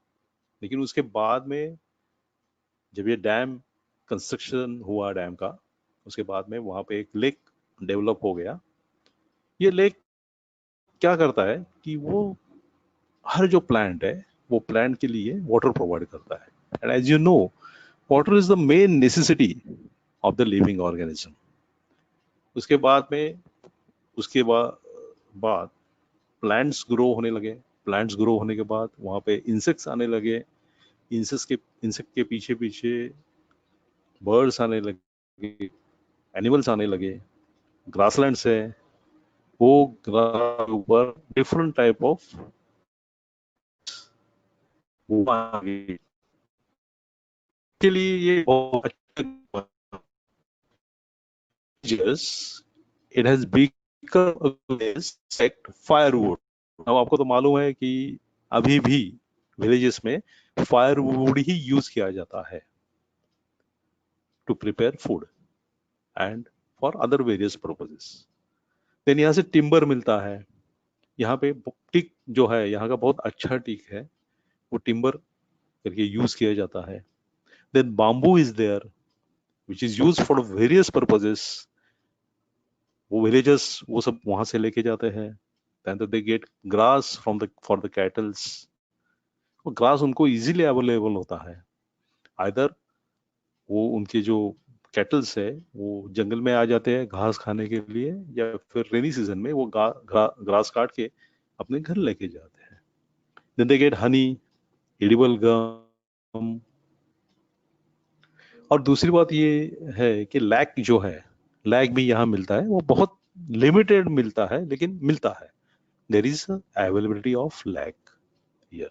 लेकिन उसके बाद में जब ये डैम कंस्ट्रक्शन हुआ डैम का, उसके बाद में वहां पे एक लेक डेवलप हो गया। ये लेक क्या करता है कि वो हर जो प्लांट है वो प्लांट के लिए वाटर प्रोवाइड करता है। And as you know, water is the main necessity of the living organism. उसके बाद प्लांट्स ग्रो होने लगे। प्लांट्स ग्रो होने के बाद वहां पे इंसेक्ट्स आने लगे। इंसेक्ट के पीछे पीछे बर्ड्स आने लगे, एनिमल्स आने लगे। ग्रासलैंड्स है, वो ग्रास ऊपर डिफरेंट टाइप ऑफ के लिए ये बहुत अच्छा, it has become a place to firewood. अब आपको तो मालूम है कि अभी भी विलेजेस में फायरवुड ही यूज किया जाता है to prepare food and for other various purposes. Then यहाँ से टिम्बर मिलता है। यहाँ पे टिक जो है, यहाँ का बहुत अच्छा टिक है, वो टिम्बर करके यूज किया जाता है। Then bamboo is there which is use for various purposes. वो विलेजर्स वो सब वहां से लेके जाते हैं। Then they get grass for the cattles. वो ग्रास उनको इजीली अवेलेबल होता है। आइदर वो उनके जो कैटल्स है वो जंगल में आ जाते हैं घास खाने के लिए, या फिर रेनी सीजन में वो ग्रास काट के अपने घर लेके जाते हैं। Then they get honey, edible gum. और दूसरी बात ये है कि लैक जो है, लैक भी यहाँ मिलता है। वो बहुत लिमिटेड मिलता है, लेकिन मिलता है। There is availability of lac here.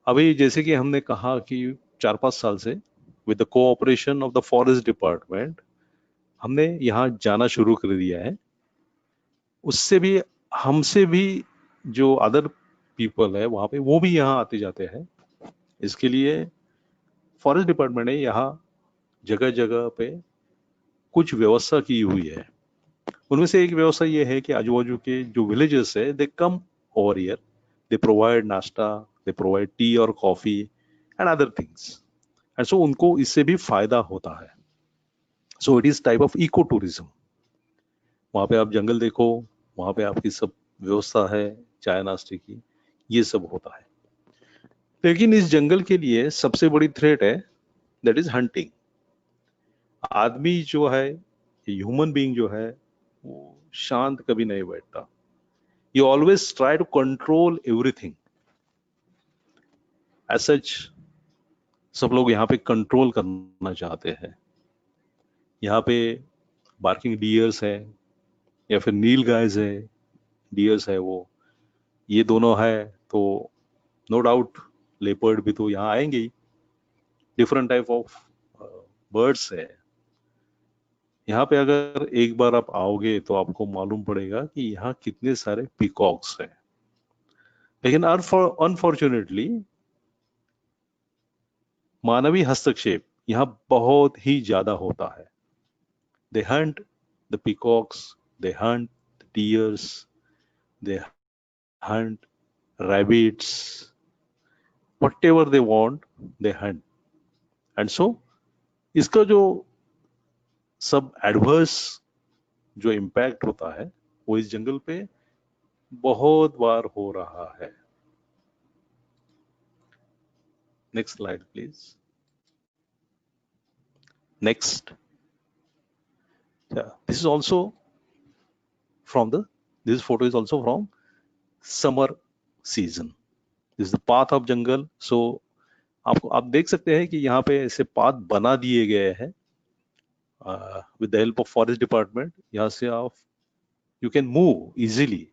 अभी जैसे कि हमने कहा कि 4-5 साल से with the cooperation of the forest department हमने यहाँ जाना शुरू कर दिया है। उससे भी हमसे भी जो अदर पीपल है वहाँ पे, वो भी यहाँ आते जाते हैं। इसके लिए फॉरेस्ट डिपार्टमेंट ने यहाँ जगह जगह पे कुछ व्यवस्था की हुई है। उनमें से एक व्यवस्था ये है कि आजू बाजू के जो विलेजेस है, they come over here, they provide nashta, they provide tea और coffee and other things. And so उनको इससे भी फायदा होता है। So it is type of ecotourism. वहाँ पे आप जंगल देखो, वहाँ पे आपकी सब व्यवस्था है, चाय नाश्ते की, ये सब होता है। लेकिन इस जंगल के लिए सबसे बड़ी थ्रेट है, दैट इज हंटिंग। आदमी जो है, ह्यूमन बीइंग जो है, वो शांत कभी नहीं बैठता। You always try to control everything. As such सब लोग यहाँ पे कंट्रोल करना चाहते हैं। यहाँ पे बार्किंग डियर्स है या फिर नील गाइज है, डियर्स है, वो ये दोनों है तो नो डाउट लेपर्ड भी तो यहाँ आएंगे ही। डिफरेंट टाइप ऑफ बर्ड्स है यहाँ पे। अगर एक बार आप आओगे तो आपको मालूम पड़ेगा कि यहाँ कितने सारे पीकॉक्स हैं। लेकिन अनफॉर्चुनेटली मानवीय हस्तक्षेप यहाँ बहुत ही ज्यादा होता है। दे Hunt the peacocks, they Hunt the dears, they Hunt rabbits, whatever they want they hunt. And so इसका जो सब एडवर्स जो इम्पैक्ट होता है वो इस जंगल पे बहुत बार हो रहा है। Next slide please. Next, This is also from this photo is also from summer season. This is the path of jungle. So आप देख सकते हैं कि यहाँ पे ऐसे पाथ बना दिए गए हैं with the help of forest department. यहाँ से आप you can move easily.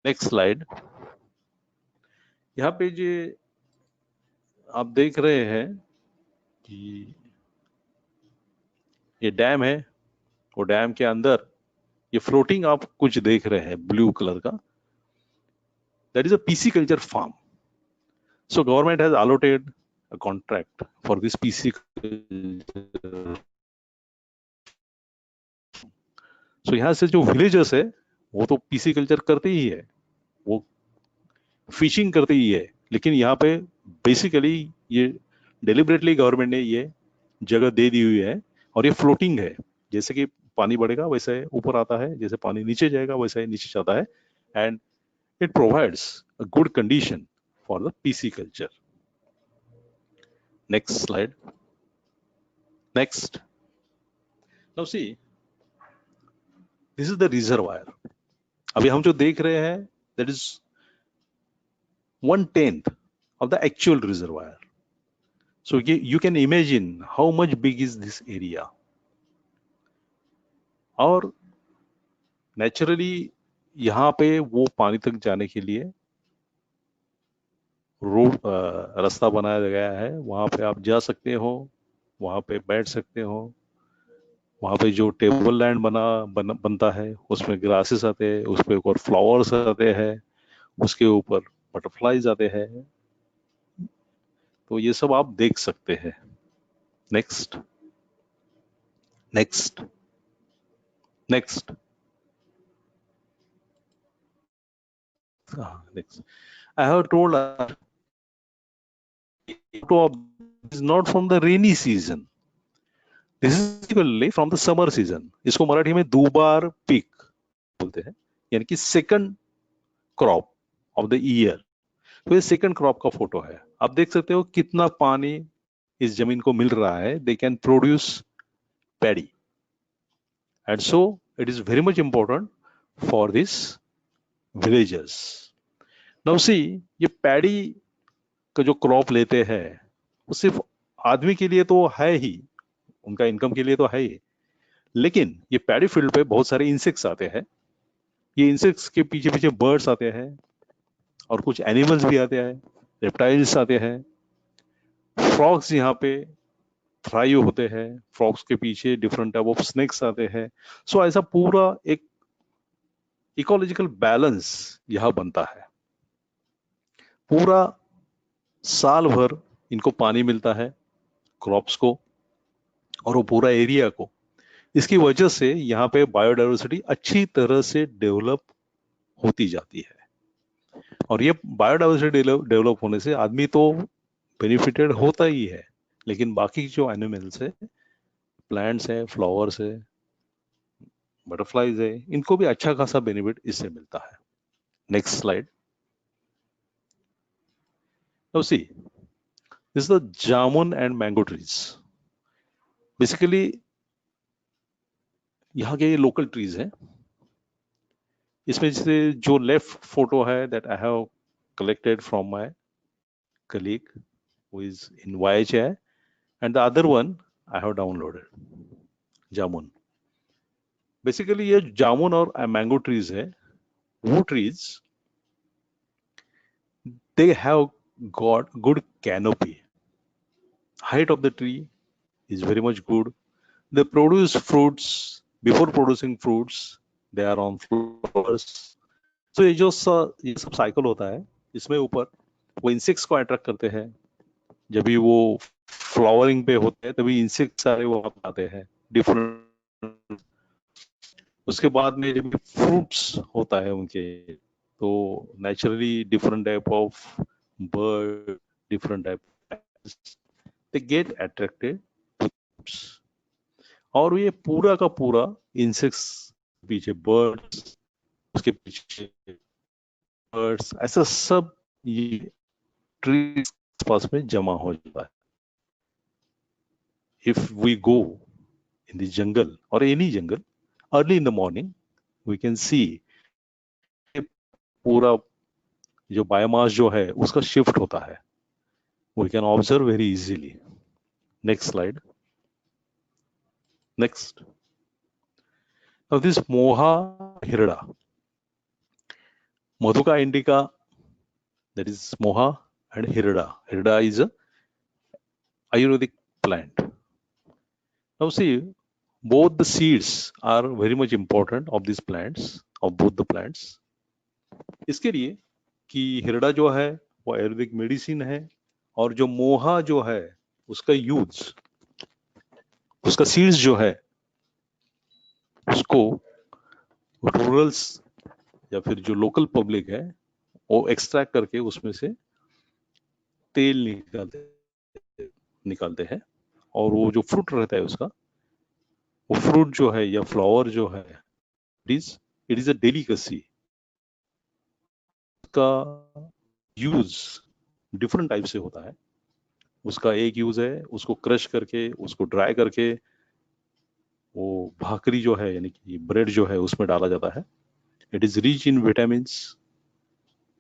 Next slide. यहाँ पे जो आप देख रहे हैं कि ये डैम है, वो डैम के अंदर ये फ्लोटिंग आप कुछ देख रहे हैं ब्लू कलर का, that is a pisciculture farm. So government has allotted a contract for this pisciculture. So यहाँ से जो विलेजर्स है वो तो pisciculture करते ही है, वो फिशिंग करते ही है, लेकिन यहाँ पे बेसिकली ये डेलिबरेटली गवर्नमेंट ने ये जगह दे दी हुई है और ये फ्लोटिंग है. जैसे कि पानी बढ़ेगा वैसे ऊपर आता है, जैसे पानी नीचे जाएगा वैसे नीचे जाता है, and it provides a good condition for the pisciculture. Next slide. Next. Now see, this is the reservoir. अभी हम जो देख रहे हैं that is 1/10 of the actual reservoir. So you can imagine how much big is this area. और naturally यहाँ पे वो पानी तक जाने के लिए रोड रास्ता बनाया गया है. वहाँ पे आप जा सकते हो, वहाँ पे बैठ सकते हो. वहाँ पे जो टेबल लैंड बनता है उसमें ग्रासेस आते हैं, उस पे और फ्लावर्स आते हैं, उसके ऊपर बटरफ्लाईज आते हैं. तो ये सब आप देख सकते हैं. Next next next next. I have told is not from the rainy season. This is typically from the summer season. इसको मराठी में दुबार पीक बोलते हैं, यानी कि second crop of the year. तो ये सेकंड क्रॉप का फोटो है. आप देख सकते हो कितना पानी इस जमीन को मिल रहा है. They can produce paddy, and so it is very much important for this villagers. Now see, ये पैडी का जो क्रॉप लेते हैं वो सिर्फ आदमी के लिए तो है ही, उनका इनकम के लिए तो है ही, लेकिन ये पैडी फील्ड पे बहुत सारे इंसेक्ट्स आते हैं. ये इंसेक्ट्स के पीछे पीछे बर्ड्स आते हैं और कुछ एनिमल्स भी आते हैं, रेप्टाइल्स आते हैं, फ्रॉग्स यहाँ पे थ्राइव होते हैं, फ्रॉग्स के पीछे डिफरेंट टाइप ऑफ स्नेक्स आते हैं. सो ऐसा पूरा एक इकोलॉजिकल बैलेंस यहाँ बनता है. पूरा साल भर इनको पानी मिलता है, क्रॉप्स को और वो पूरा एरिया को. इसकी वजह से यहाँ पे बायोडाइवर्सिटी अच्छी तरह से डेवलप होती जाती है. और ये बायोडाइवर्सिटी डेवलप होने से आदमी तो बेनिफिटेड होता ही है, लेकिन बाकी जो एनिमल्स है, प्लांट्स है, फ्लावर्स है, बटरफ्लाईज है, इनको भी अच्छा खासा बेनिफिट इससे मिलता है. Next slide. Now see, this is the jamun and mango trees. Basically, यहाँ के लोकल ट्रीज हैं. इसमें से जो लेफ्ट फोटो है that I have collected from my colleague who is in YHI, and the other one I have downloaded. Jamun. Basically ये जामुन और mango trees है. वो trees they have got good canopy. Height of the tree is very much good. They produce fruits. Before producing fruits, they are on flowers. So ये सब cycle होता है, इसमें ऊपर वो इंसेक्ट्स को अट्रैक्ट करते हैं. जब भी वो फ्लावरिंग पे होते हैं तभी इंसेक्ट्स सारे वहां आते हैं डिफरेंट. उसके बाद में जब फ्रूट्स होता है उनके, तो naturally different type of bird, different type of plants, they get attracted to fruits. और ये पूरा का पूरा इंसेक्ट्स पीछे बर्ड्स, उसके पीछे बर्ड्स, ऐसा सब ये ट्रीज आसपास में जमा हो जाता है. If we go in the jungle or any jungle early in the morning, we can see पूरा जो बायोमास जो है उसका शिफ्ट होता है. We can observe very easily. Next slide. Next. Now this Moha Hirada, Madhuka indica, that is Moha, and Hirada. Hirada is a Ayurvedic plant. Now see, both the seeds are very much important of these plants, of both the plants. इसके लिए कि हिरडा जो है वो Ayurvedic medicine है और जो मोहा जो है उसका यूज, उसका सीड्स जो है उसको रूरल्स या फिर जो लोकल पब्लिक है वो एक्सट्रैक्ट करके उसमें से तेल निकालते हैं और वो जो फ्रूट रहता है उसका, वो फ्रूट जो है या फ्लावर जो है, इट इज अ डेलिकेसी. का यूज डिफरेंट टाइप से होता है. उसका एक यूज है उसको क्रश करके, उसको ड्राई करके वो भाकरी जो है यानी कि ब्रेड जो है उसमें डाला जाता है. It is rich in vitamins,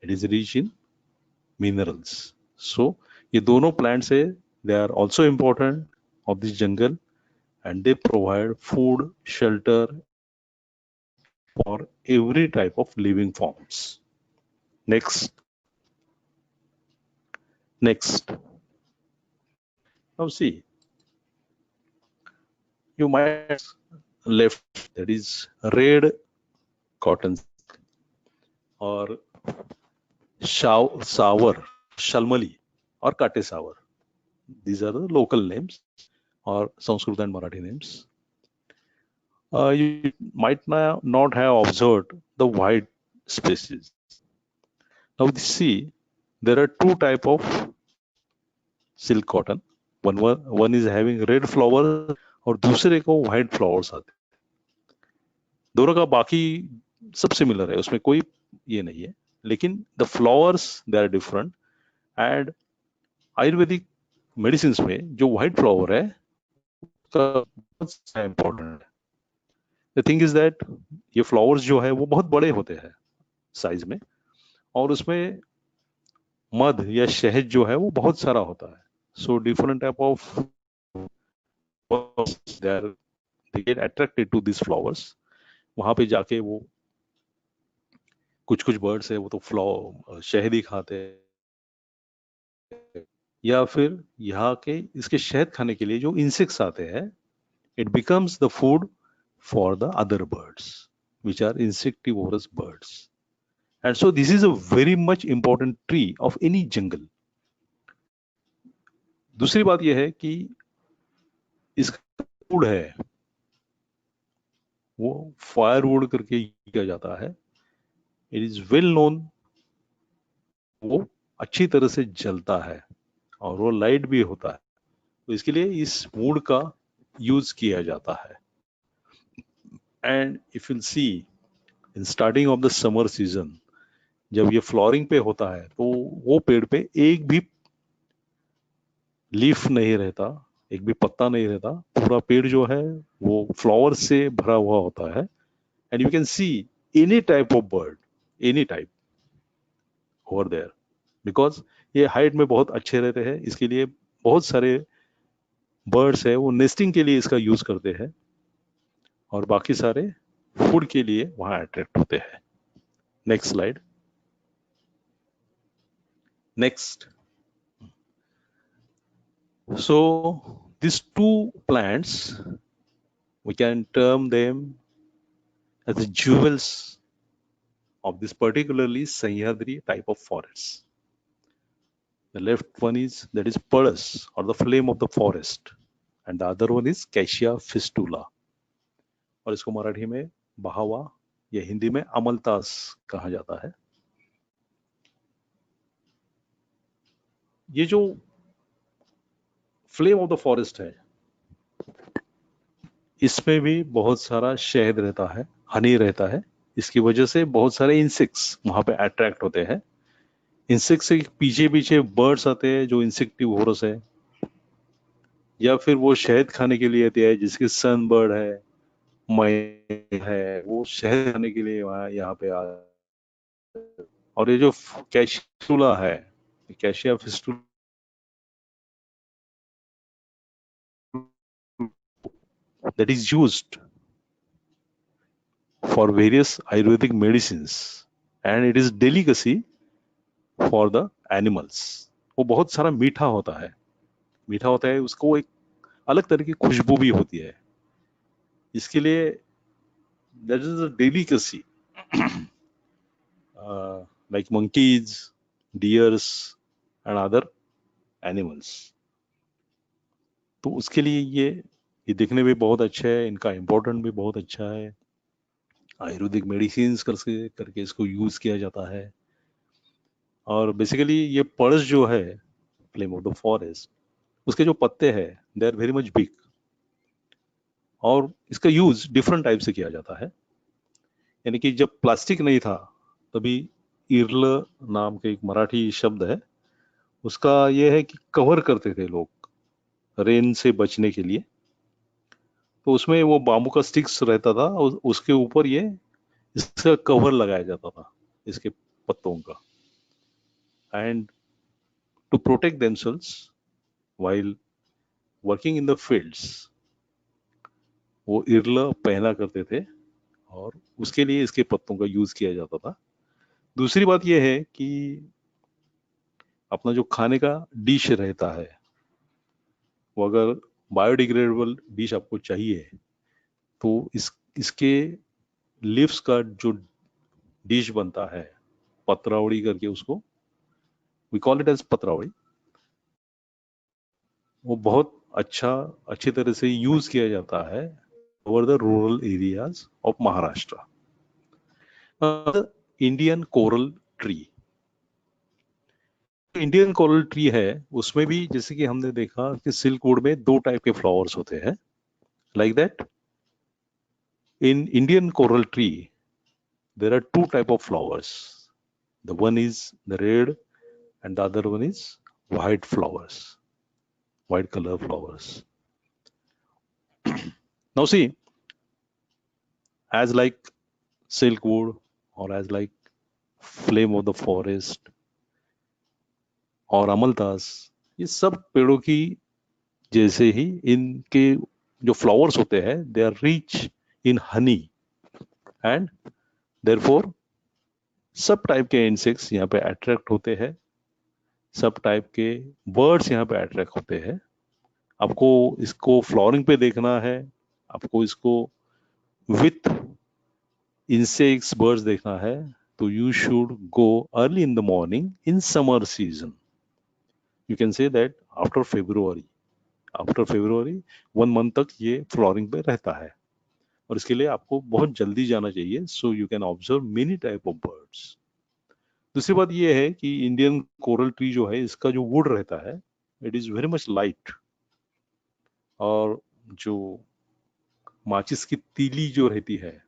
it is rich in minerals. So ये दोनों प्लांट्स है, they are also important of this jungle and they provide food, shelter for every type of living forms. Next. Now see, you might left, that is red cotton or sour, shalmali or kate sour. These are the local names or Sanskrit and Marathi names. You might not have observed the white species. Now see, there are two type of silk cotton. One is having red flower और दूसरे को white flowers आते हैं. दोनों का बाकी सब similar है, उसमें कोई ये नहीं है, लेकिन the flowers they are different. and Ayurvedic medicine में जो व्हाइट फ्लावर है उसका इम्पोर्टेंट है. द थिंग इज दैट ये फ्लावर्स जो है वो बहुत बड़े होते हैं साइज में और उसमें मध या शहद जो है वो बहुत सारा होता है. So different type of they get attracted to this flowers. वहां पे जाके वो कुछ बर्ड्स है वो तो शहद ही खाते हैं या फिर यहाँ के इसके शहद खाने के लिए जो इंसेक्ट्स आते हैं, it becomes the food for the other birds which are insectivorous birds. And so this is a very much important tree of any jungle. दूसरी बात यह है कि इसका वुड है वो फायरवुड करके किया जाता है. इट इज वेल नोन, वो अच्छी तरह से जलता है और वो लाइट भी होता है, तो इसके लिए इस वुड का यूज किया जाता है. And if you see in starting of the summer season जब ये फ्लॉरिंग पे होता है तो वो पेड़ पे एक भी लीफ नहीं रहता, एक भी पत्ता नहीं रहता, पूरा पेड़ जो है वो फ्लावर से भरा हुआ होता है. And you can see any type of bird, any type over there, because ये हाइट में बहुत अच्छे रहते हैं. इसके लिए बहुत सारे बर्ड्स है वो नेस्टिंग के लिए इसका यूज करते हैं और बाकी सारे फूड के लिए वहां अट्रैक्ट होते हैं. Next slide. Next. So these two plants, we can term them as the jewels of this particularly Sahyadri type of forests. The left one is, that is Palas or the flame of the forest, and the other one is Cassia fistula, और इसको मराठी में बहावा या हिंदी में अमलतास कहा जाता है. ये जो फ्लेम ऑफ द फॉरेस्ट है इसमें भी बहुत सारा शहद रहता है, हनी रहता है. इसकी वजह से बहुत सारे इंसेक्ट्स वहां पे अट्रैक्ट होते हैं इंसेक्ट से पीछे पीछे बर्ड्स आते हैं जो इंसेक्टिवोरस है, या फिर वो शहद खाने के लिए आते हैं, जिसके सन बर्ड है, मई है, वो शहद खाने के लिए यहाँ पे आ। और ये जो कैशियोला है, cassia fistula, that is used for various Ayurvedic medicines and it is delicacy for the animals. वो बहुत सारा मीठा होता है, उसको एक अलग तरह की खुशबू भी होती है, इसके लिए that is a delicacy. Like monkeys, deers and other animals. तो उसके लिए ये दिखने में बहुत अच्छा है, इनका इम्पोर्टेंट भी बहुत अच्छा है, आयुर्वेदिक मेडिसिन करके इसको यूज किया जाता है। और बेसिकली ये पर्स जो है फ्लेम ऑफ द फॉरेस्ट, उसके जो पत्ते हैं they are very much big, और इसका यूज डिफरेंट टाइप से किया जाता है। यानी कि जब प्लास्टिक नहीं था तभी इर्ल नाम के एक मराठी शब्द है, उसका ये है कि कवर करते थे लोग रेन से बचने के लिए, तो उसमें वो बाम्बू का स्टिक्स रहता था, उसके ऊपर ये इसका कवर लगाया जाता था इसके पत्तों का, and to protect themselves while working in the fields वो इर्ल पहना करते थे, और उसके लिए इसके पत्तों का यूज किया जाता था। दूसरी बात यह है कि अपना जो खाने का डिश रहता है, वो अगर बायोडिग्रेडेबल डिश आपको चाहिए तो इसके लीव्स का जो डिश बनता है पत्रावड़ी करके, उसको वी कॉल इट एज पत्रावड़ी, वो बहुत अच्छी तरह से यूज किया जाता है over the rural areas of Maharashtra. Indian coral tree, Indian coral tree है, उसमें भी जैसे कि हमने देखा कि सिल्कवुड में 2 टाइप के फ्लावर्स होते हैं, like that in Indian coral tree there are 2 type of flowers. The one is the red and the other one is white flowers, white color flowers. Now see, as like silkwood or as like flame of the forest और अमलतास, ये सब पेड़ों की जैसे ही इनके जो flowers होते हैं they are rich in honey, and therefore सब टाइप के इंसेक्ट्स यहाँ पे अट्रैक्ट होते हैं, सब टाइप के बर्ड्स यहाँ पे अट्रैक्ट होते हैं। आपको इसको फ्लावरिंग पे देखना है, आपको इसको विथ इंसेक्ट्स बर्ड्स देखना है, तो you should go early in the morning in summer season. You can say that after February 1 month तक ये फ्लावरिंग पे रहता है, और इसके लिए आपको बहुत जल्दी जाना चाहिए, so you can observe many type of birds. दूसरी बात ये है कि इंडियन कोरल ट्री जो है, इसका जो वुड रहता है it is very much light, और जो माचिस की तीली जो रहती है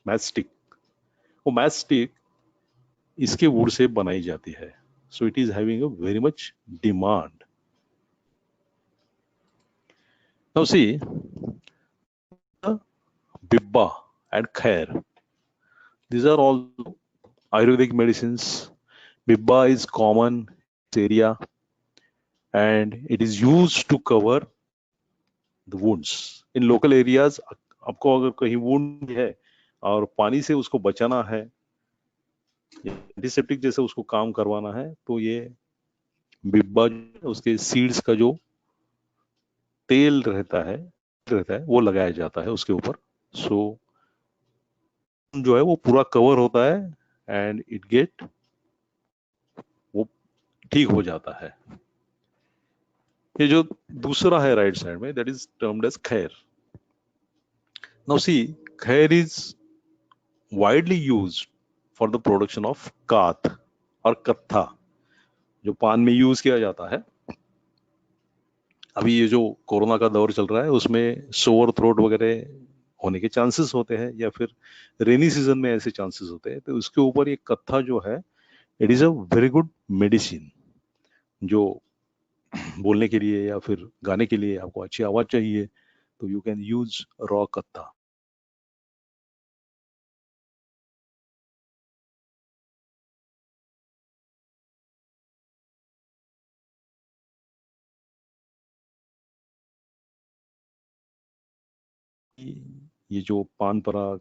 मैचस्टिक, वो मैचस्टिक इसके वुड से बनाई जाती है, so it is having a very much demand. Now see Bibba and Khair. These are all Ayurvedic medicines. Bibba is common in this area and it is used to cover the wounds. In local areas, आपको अगर कहीं wound है और पानी से उसको बचाना है, एंटीसेप्टिक जैसे उसको काम करवाना है, तो ये बिब्बा उसके सीड्स का जो तेल रहता है वो लगाया जाता है उसके ऊपर, सो जो है वो पूरा कवर होता है एंड इट गेट वो ठीक हो जाता है। ये जो दूसरा है राइट साइड में, that is termed as khair. Now see, khair is widely used for the production of kath और कत्था, जो पान में यूज किया जाता है। अभी ये जो कोरोना का दौर चल रहा है उसमें सोअर थ्रोट वगैरह होने के चांसेस होते हैं, या फिर रेनी सीजन में ऐसे चांसेस होते हैं, तो उसके ऊपर ये कत्था जो है it is a very good medicine. जो बोलने के लिए या फिर गाने के लिए आपको अच्छी आवाज चाहिए तो यू कैन यूज रॉ कत्था। ये जो पान पराग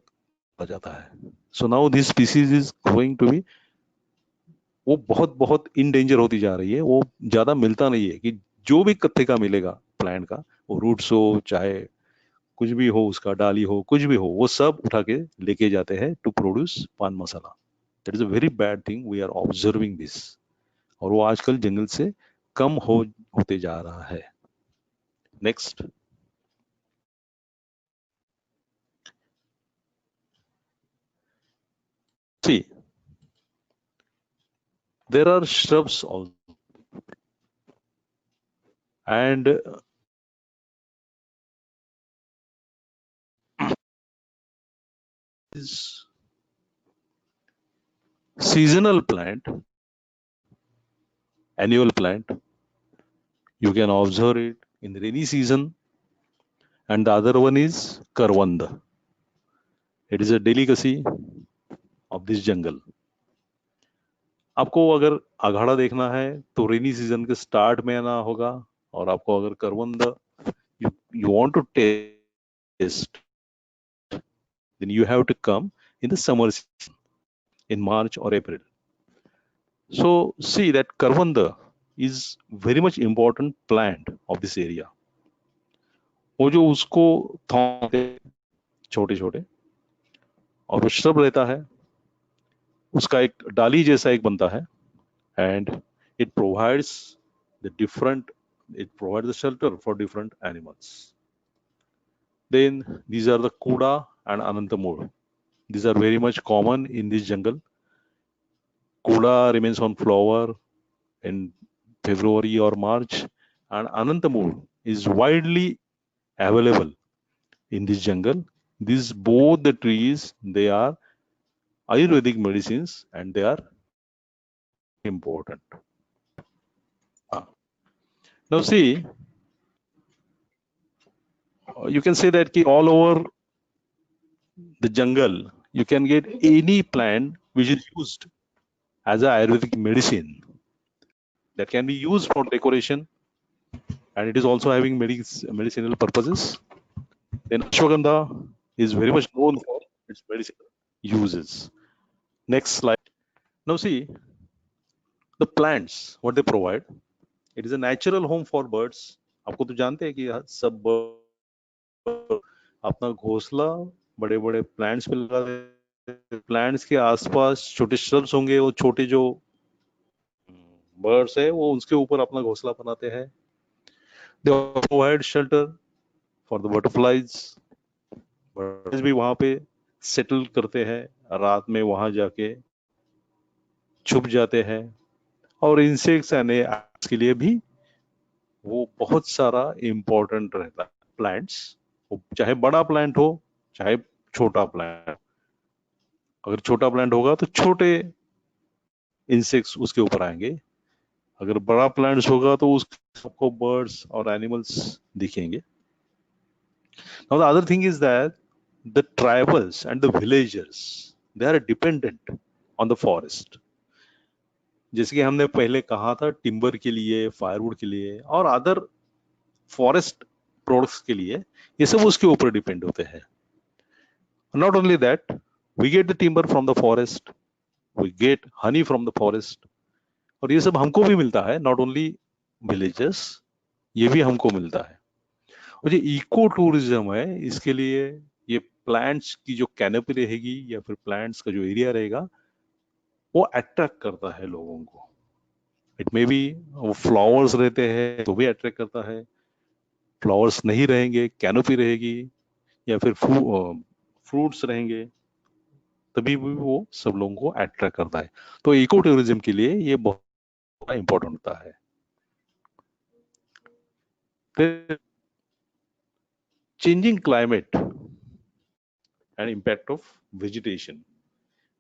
आ जाता है, so now this species is going to be, वो बहुत बहुत इन डेंजर होती जा रही है। वो ज्यादा मिलता नहीं है कि जो भी कत्थे का मिलेगा प्लांट का, वो रूट्स हो चाहे कुछ भी हो, उसका डाली हो, कुछ भी हो, वो सब उठा के लेके जाते हैं to produce paan masala. That is a very bad thing, we are observing this. और वो आजकल जंगल से कम होते जा रहा है। Next. See, there are shrubs also, and is seasonal plant, annual plant. You can observe it in the rainy season, and the other one is karwanda. It is a delicacy of this jungle. आपको अगर अघाड़ा देखना है तो rainy season के start में आना होगा, और आपको अगर करवंद you want to taste, then you have to come in the summer season, in March or April. So see that karwanda is very much important plant of this area. वो जो उसको थोड़े छोटे छोटे और वो श्रब रहता है, उसका एक डाली जैसा एक बनता है, and it provides the shelter for different animals. Then these are the kuda and anantamur. These are very much common in this jungle. Kuda remains on flower in February or March, and anantamur is widely available in this jungle. These both the trees, they are Ayurvedic medicines and they are important. Now see, you can say that all over the jungle, you can get any plant which is used as a Ayurvedic medicine that can be used for decoration, and it is also having medicinal purposes. Then ashwagandha is very much known for its medicinal uses. Next slide. Now see, the plants, what they provide, it is a natural home for birds. आपको तो जानते हैं कि सब bird अपना घोंसला बड़े बड़े प्लांट्स पे लगा देते। प्लांट्स के आसपास छोटे श्रब्स होंगे, वो छोटे जो बर्ड्स है वो उसके ऊपर अपना घोंसला बनाते हैं। They provide shelter for the butterflies. Butterflies भी वहां पे सेटल करते हैं, रात में वहां जाके छुप जाते हैं। और इंसेक्ट्स यानी के लिए भी वो बहुत सारा इम्पोर्टेंट रहता है। प्लांट्स, चाहे बड़ा प्लांट हो चाहे छोटा प्लांट, अगर छोटा प्लांट होगा तो छोटे इंसेक्ट्स उसके ऊपर आएंगे, अगर बड़ा प्लांट्स होगा तो उसको बर्ड्स और एनिमल्स दिखेंगे। Now the other thing is that the tribals and the villagers, they are dependent on the forest. जैसे कि हमने पहले कहा था, टिम्बर के लिए, फायरवुड के लिए और अदर फॉरेस्ट प्रोडक्ट्स के लिए, ये सब उसके ऊपर डिपेंड होते हैं। Not only that, we get the timber from the forest, we get honey from the forest, और ये सब हमको भी मिलता है, not only villagers, ये भी हमको मिलता है। और ये इको टूरिज्म है, इसके लिए ये प्लांट्स की जो कैनोपी रहेगी या फिर प्लांट्स का जो एरिया रहेगा वो अट्रैक्ट करता है लोगों को। इट मे बी वो फ्लावर्स रहते हैं तो भी अट्रैक्ट करता है, फ्लावर्स नहीं रहेंगे, कैनोपी रहेगी या फिर फ्रूट्स रहेंगे, तभी भी वो सब लोगों को अट्रैक्ट करता है। तो इको टूरिज्म के लिए ये बहुत इंपॉर्टेंट होता है। फिर changing climate and impact of vegetation.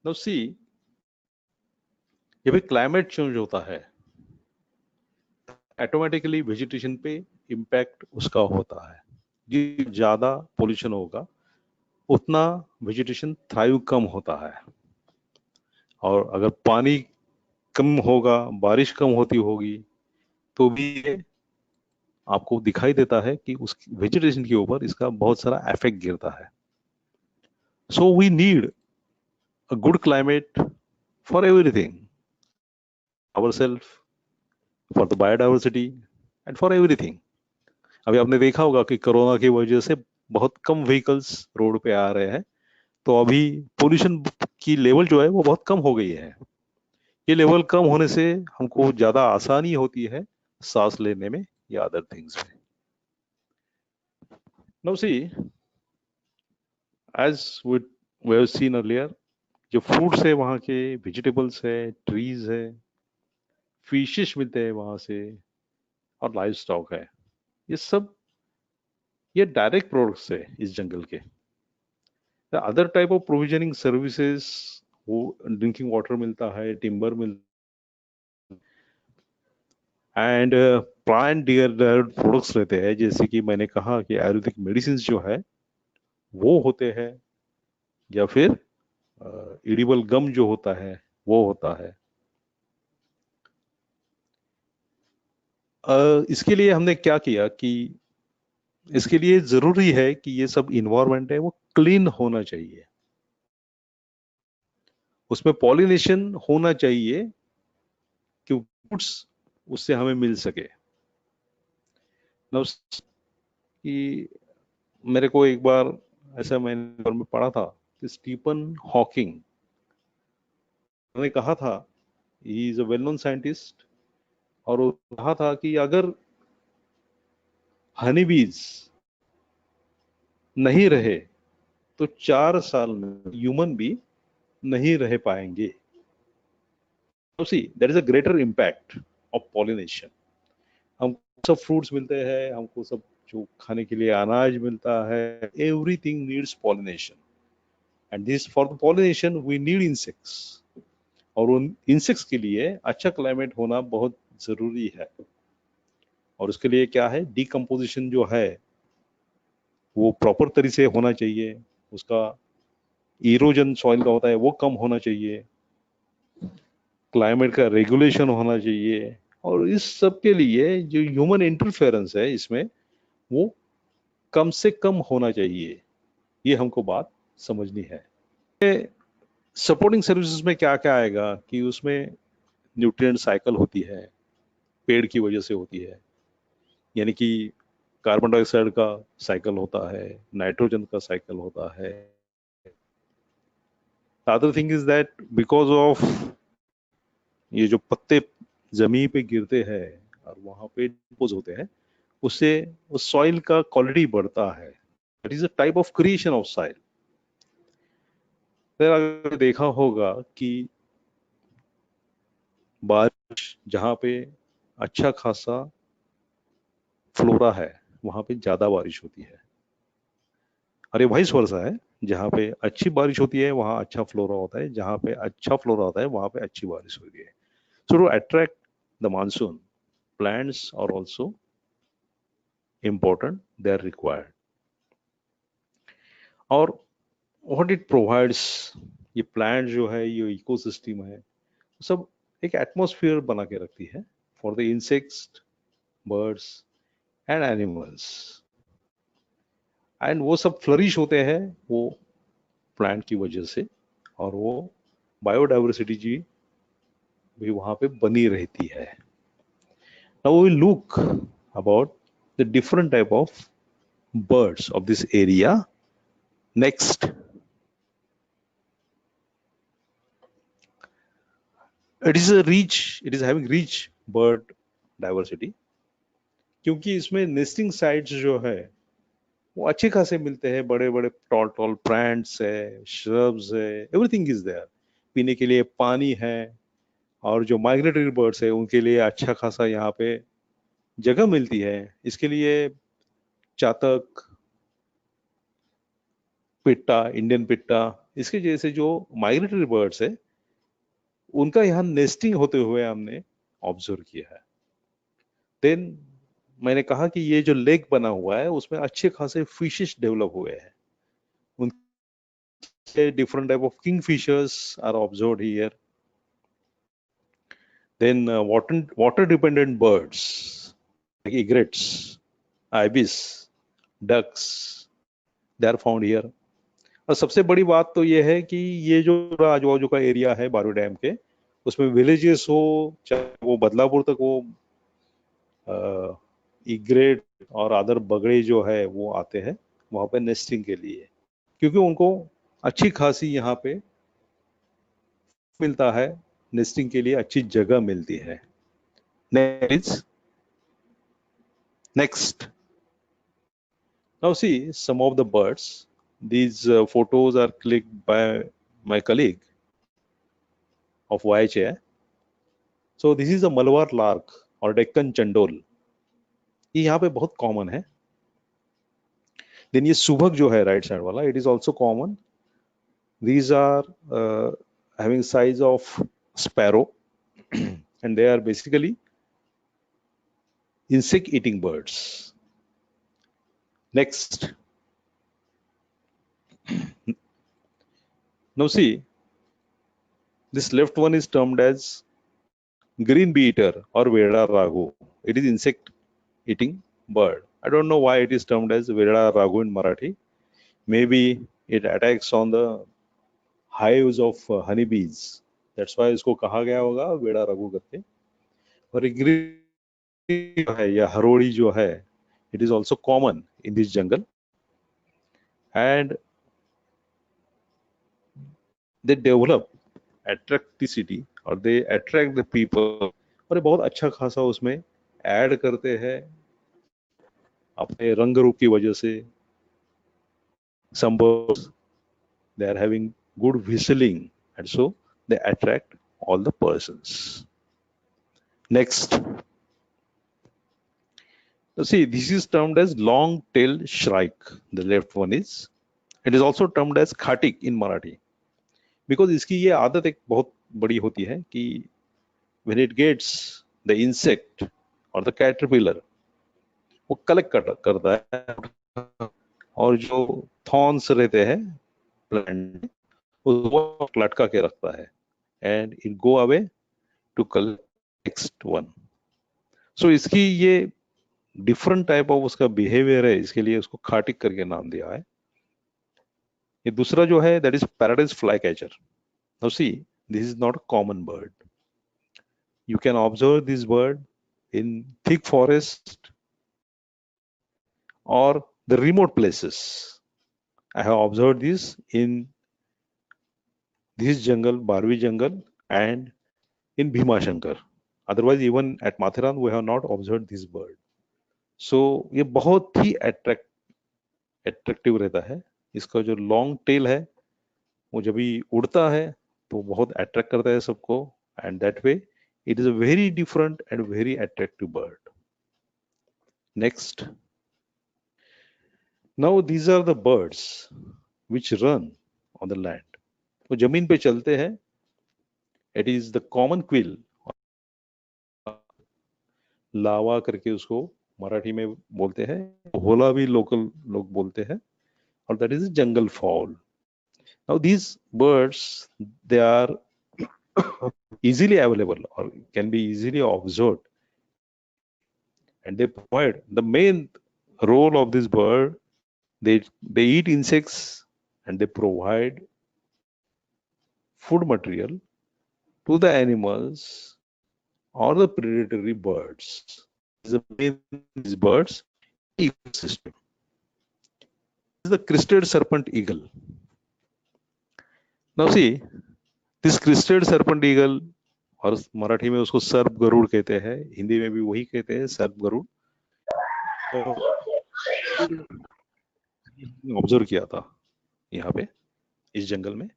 Now see, जब भी क्लाइमेट चेंज होता है ऑटोमेटिकली वेजिटेशन पे इम्पैक्ट उसका होता है। जितना ज्यादा पोल्यूशन होगा उतना वेजिटेशन थ्राइव कम होता है, और अगर पानी कम होगा, बारिश कम होती होगी, तो भी ये आपको दिखाई देता है कि उस वेजिटेशन के ऊपर इसका बहुत सारा इफेक्ट गिरता है। So we need a good climate for everything, ourself, for the biodiversity and for everything. अभी आपने देखा होगा कि कोरोना की वजह से बहुत कम व्हीकल्स रोड पे आ रहे हैं, तो अभी पोल्यूशन की लेवल जो है वो बहुत कम हो गई है। ये लेवल कम होने से हमको ज्यादा आसानी होती है सांस लेने में या अदर थिंग्स में। Now see, as we have seen earlier, जो फ्रूट्स है वहाँ के, वेजिटेबल्स है, ट्रीज है, फिशेस मिलते हैं वहाँ से, और लाइव स्टॉक है, ये सब ये डायरेक्ट प्रोडक्ट्स है इस जंगल के। Other type of provisioning services, वो ड्रिंकिंग वाटर मिलता है, टिम्बर मिलता है, एंड प्लांट डिराइव्ड प्रोडक्ट्स रहते हैं, जैसे कि मैंने कहा कि आयुर्वेदिक मेडिसिन जो है वो होते हैं, या फिर एडिबल गम जो होता है वो होता है। इसके लिए हमने क्या किया कि इसके लिए जरूरी है कि ये सब इन्वायरमेंट है वो क्लीन होना चाहिए, उसमें पॉलिनेशन होना चाहिए कि फ्रूट्स उससे हमें मिल सके। कि मेरे को एक बार ऐसा मैंने में पढ़ा था कि स्टीफन हॉकिंग ने कहा था, he is a well known scientist, और वो कहा था कि अगर हनी बीज नहीं रहे तो 4 साल में ह्यूमन भी नहीं रह पाएंगे। तो see, there is a greater impact of pollination. हमको सब फ्रूट्स मिलते हैं, हमको सब जो खाने के लिए अनाज मिलता है, everything needs pollination, and this for the pollination we need insects, और उन इंसेक्ट्स के लिए अच्छा क्लाइमेट होना बहुत जरूरी है। और उसके लिए क्या है, डिकम्पोजिशन जो है वो प्रॉपर तरीके से होना चाहिए, उसका इरोजन सॉइल का होता है वो कम होना चाहिए, क्लाइमेट का रेगुलेशन होना चाहिए, और इस सब के लिए जो ह्यूमन इंटरफेरेंस है इसमें वो कम से कम होना चाहिए। ये हमको बात समझनी है। सपोर्टिंग सर्विसेज में क्या क्या आएगा कि उसमें न्यूट्रिएंट साइकिल होती है, पेड़ की वजह से होती है, यानी कि कार्बन डाइऑक्साइड का साइकिल होता है, नाइट्रोजन का साइकिल होता है। Other thing is that because of ये जो पत्ते जमीन पे गिरते हैं और वहां पे डिपोज होते हैं, उससे उस सॉइल का क्वालिटी बढ़ता है। That is a type of creation of soil. फिर अगर देखा होगा कि बारिश जहाँ पे अच्छा खासा फ्लोरा है वहां पे ज्यादा बारिश होती है, और ये वाइस वर्सा है, जहाँ पे अच्छी बारिश होती है वहाँ अच्छा फ्लोरा होता है, जहाँ पे अच्छा फ्लोरा होता है वहाँ पे अच्छी बारिश होती है। So to attract the monsoon, plants are also important, they are required, और what it provides, ये प्लांट जो है, ये इकोसिस्टम है, सब एक एटमॉस्फेयर बना के रखती है for the insects, birds and animals, and वो सब फ्लरिश होते हैं वो प्लांट की वजह से, और वो बायोडाइवर्सिटी जी भी वहां पे बनी रहती है। Now we look about the different type of birds of this area. Next, it is having rich bird diversity, क्योंकि इसमें नेस्टिंग साइट्स जो है वो अच्छे खासे मिलते हैं, बड़े बड़े टॉल टॉल प्लांट्स है, श्रब्स है, एवरीथिंग इज देयर। पीने के लिए पानी है, और जो माइग्रेटरी बर्ड्स है उनके लिए अच्छा खासा यहाँ पे जगह मिलती है। इसके लिए चातक, पिट्टा, इंडियन पिट्टा, इसके जैसे जो माइग्रेटरी बर्ड्स है उनका यहाँ नेस्टिंग होते हुए हमने ऑब्जर्व किया है। देन मैंने कहा कि ये जो लेक बना हुआ है उसमें अच्छे खासे फिशेस डेवलप हुए हैं। उनके different type of kingfishers are observed here. Then water dependent birds like egrets, ibis, ducks, they are found here. और सबसे बड़ी बात तो ये है कि ये जो आजू बाजू का एरिया है बारू डैम के, उसमें विलेजेस हो, चाहे वो बदलापुर तक वो इग्रेट और अदर बगड़े जो है वो आते हैं वहां पे नेस्टिंग के लिए, क्योंकि उनको अच्छी खासी यहाँ पे मिलता है, नेस्टिंग के लिए अच्छी जगह मिलती है। Next. Now see some of the birds. These photos are clicked by my colleague of YHA. So this is a Malabar lark or Deccan Chandol. ये यहाँ पे बहुत कॉमन है। Then ये सुभग जो है राइट साइड वाला, it is also common. These are having size of sparrow and they are basically insect eating birds. Next. Now see, this left one is termed as green bee eater or Veda ragu. It is insect eating bird. I don't know why it is termed as Veda ragu in Marathi. Maybe it attacks on the hives of honeybees. That's why इसको कहा गया होगा वेड़ा रघु करके। और green है या हरोड़ी जो है, it is also common in this jungle and they develop attractivity और they attract the people और बहुत अच्छा खासा उसमें ऐड करते हैं अपने रंग रूप की वजह से। Some birds they are having good whistling and so they attract all the persons. Next. Now see, this is termed as long-tailed shrike. The left one is. It is also termed as khatik in Marathi. Because इसकी ये आदत एक बहुत बड़ी होती है कि when it gets the insect or the caterpillar, वो कलेक्ट करता है और जो थॉर्न्स रहते हैं प्लांट उसको लटका के रखता है and it go away to collect next one. So इसकी ये डिफरेंट टाइप ऑफ उसका बिहेवियर है, इसके लिए उसको खाटिक करके नाम दिया है। ये दूसरा जो है that is paradise flycatcher. Now see, this is not a common bird. You can observe this bird in thick forest और the remote places. I have observe this in this jungle, Barvi jungle and in Bhimashankar. Otherwise even at Matheran we have not observe this bird. So ये बहुत ही attractive रहता है। इसका जो long tail है वो जब भी उड़ता है तो बहुत अट्रैक्ट करता है सबको and that way it is a very different and very attractive bird. Next, now these are the birds which run on the land. वो जमीन पे चलते हैं। It is the common quail, लावा करके उसको मराठी में बोलते हैं, होला भी लोकल लोग बोलते हैं, और that is jungle fowl. Now these birds they are easily available or can be easily observed and they provide the main role of this bird. They eat insects and they provide food material to the animals or the predatory birds. The main these birds ecosystem. This is the crested serpent eagle. Now see, this crested serpent eagle, और मराठी में उसको सर्प गरुड़ कहते हैं, हिंदी में भी वही कहते हैं सर्प गरुड़। ऑब्जर्व किया था यहाँ पे इस जंगल में,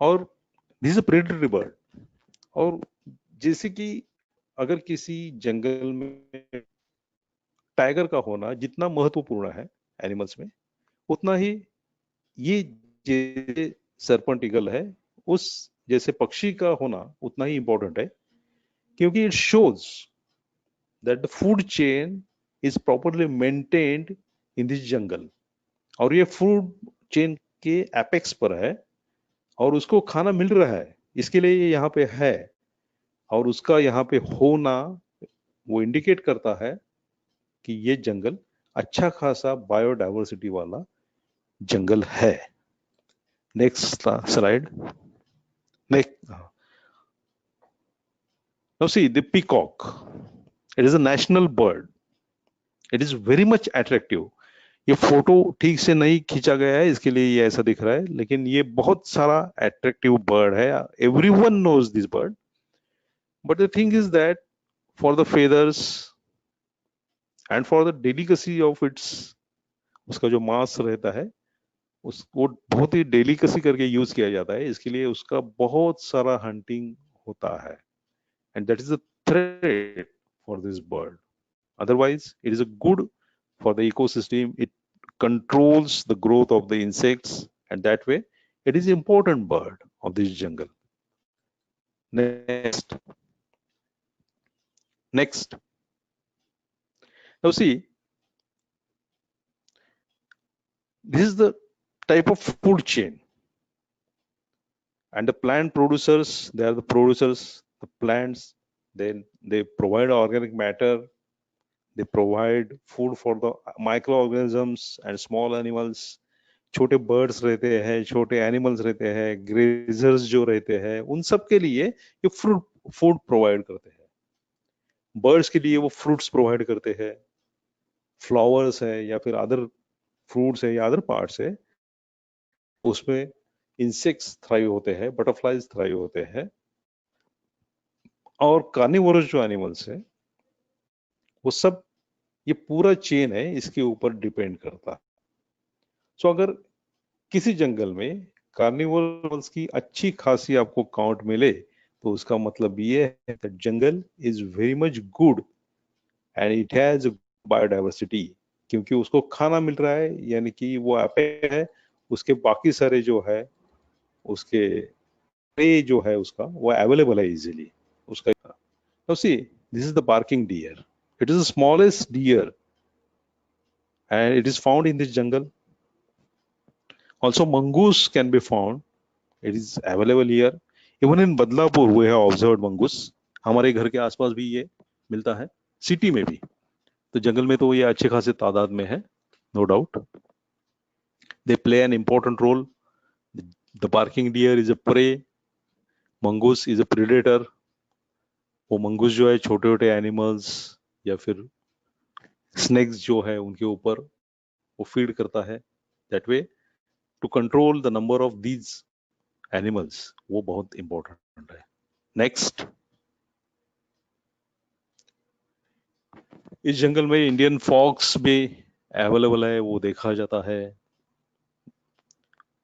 और this is a predatory bird. और जैसे कि अगर किसी जंगल में टाइगर का होना जितना महत्वपूर्ण है एनिमल्स में, उतना ही ये सर्पेंट ईगल है उस जैसे पक्षी का होना उतना ही इंपॉर्टेंट है, क्योंकि it shows that the food chain is properly maintained in this jungle, और ये फूड चेन के एपेक्स पर है और उसको खाना मिल रहा है, इसके लिए ये यहाँ पे है, और उसका यहाँ पे होना वो इंडिकेट करता है कि ये जंगल अच्छा खासा बायोडाइवर्सिटी वाला जंगल है। Next slide. Next, now see the peacock, it is a national bird, it is very much attractive। ये फोटो ठीक से नहीं खींचा गया है, इसके लिए ये ऐसा दिख रहा है, लेकिन ये बहुत सारा अट्रैक्टिव बर्ड है, everyone knows this bird, but the thing is that for the feathers and for the delicacy of its, उसका जो मांस रहता है उसको बहुत ही डेलिकेसी करके यूज किया जाता है, इसके लिए उसका बहुत सारा हंटिंग होता है, and that is a threat for this bird। Otherwise it is a good for the ecosystem, it controls the growth of the insects, and that way it is important bird of this jungle। Next, now see, this is the type of food chain, and the plant producers, they are the producers, the plants, then they provide organic matter, they provide food for the microorganisms and small animals। छोटे birds रहते हैं, छोटे animals रहते हैं, grazers जो रहते हैं, उन सब के लिए ये फूड प्रोवाइड करते हैं। बर्ड्स के लिए वो फ्रूट्स प्रोवाइड करते हैं, फ्लावर्स है या फिर अदर फ्रूट्स है या अदर पार्ट्स है, उसमें इंसेक्ट्स थ्राइव होते हैं, बटरफ्लाइज थ्राइव होते हैं, और कार्निवोरस जो एनिमल्स है वो सब, ये पूरा चेन है, इसके ऊपर डिपेंड करता है। सो अगर किसी जंगल में कार्निवोरस की अच्छी खासी आपको काउंट मिले तो उसका मतलब ये है that jungle is very much good and it has biodiversity, क्योंकि उसको खाना मिल रहा है, यानी कि वो एपेक है, उसके बाकी सारे जो है उसके प्रे जो है उसका वो अवेलेबल है इजीली उसका। Now see, this is the barking deer. It is the smallest deer and it is found in this jungle. Also mongoose can be found, it is available here, even in Badlapur we have observed mongoose। हमारे घर के आसपास भी ये मिलता है, city में भी, तो जंगल में तो ये अच्छे खासे तादाद में है, no doubt। They play an important role। The barking deer is a prey, mongoose is a predator। वो मंगूस जो है छोटे छोटे एनिमल्स या फिर स्नेक्स जो है उनके ऊपर वो फीड करता है, that way to control the number of these animals, वो बहुत इंपॉर्टेंट है। नेक्स्ट, इस जंगल में इंडियन फॉक्स भी अवेलेबल है, वो देखा जाता है।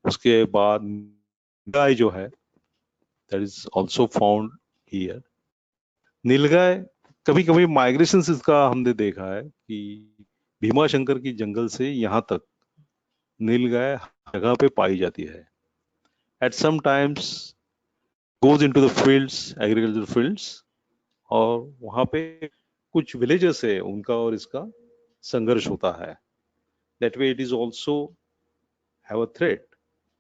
उसके बाद नीलगाय जो है that is also found here. Nilgai कभी कभी माइग्रेशन इसका हमने देखा है कि भीमाशंकर की जंगल से यहाँ तक नीलगाय जगह पे पाई जाती है। At some times goes into the fields, agriculture fields, और वहाँ पे कुछ विलेजेस है उनका और इसका संघर्ष होता है। That way it is also have a threat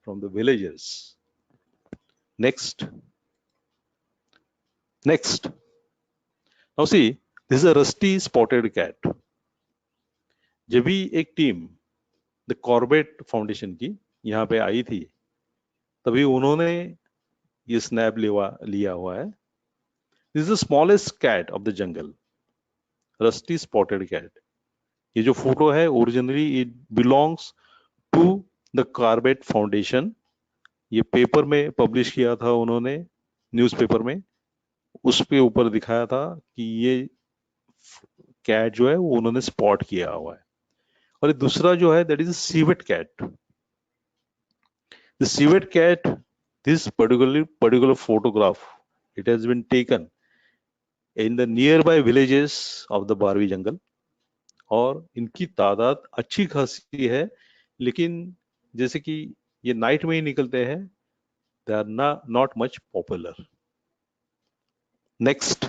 from the villages. Next, now see, this is a rusty spotted cat। जब भी एक टीम द कॉर्बेट फाउंडेशन की यहाँ पे आई थी तभी उन्होंने ये स्नैप लिया हुआ है। This is the smallest cat of the jungle, rusty spotted cat. ये जो फोटो है originally it belongs to the Corbett Foundation. ये पेपर में पब्लिश किया था उन्होंने, न्यूज़पेपर में, उसके ऊपर दिखाया था कि ये कैट जो है वो उन्होंने स्पॉट किया हुआ है। और दूसरा जो है that is civet cat. The civet cat, this particular photograph, it has been taken in the nearby villages of the Barvi jungle, और इनकी तादाद अच्छी खासी है, लेकिन जैसे कि ये नाइट में ही निकलते हैं, they are not much popular. Next.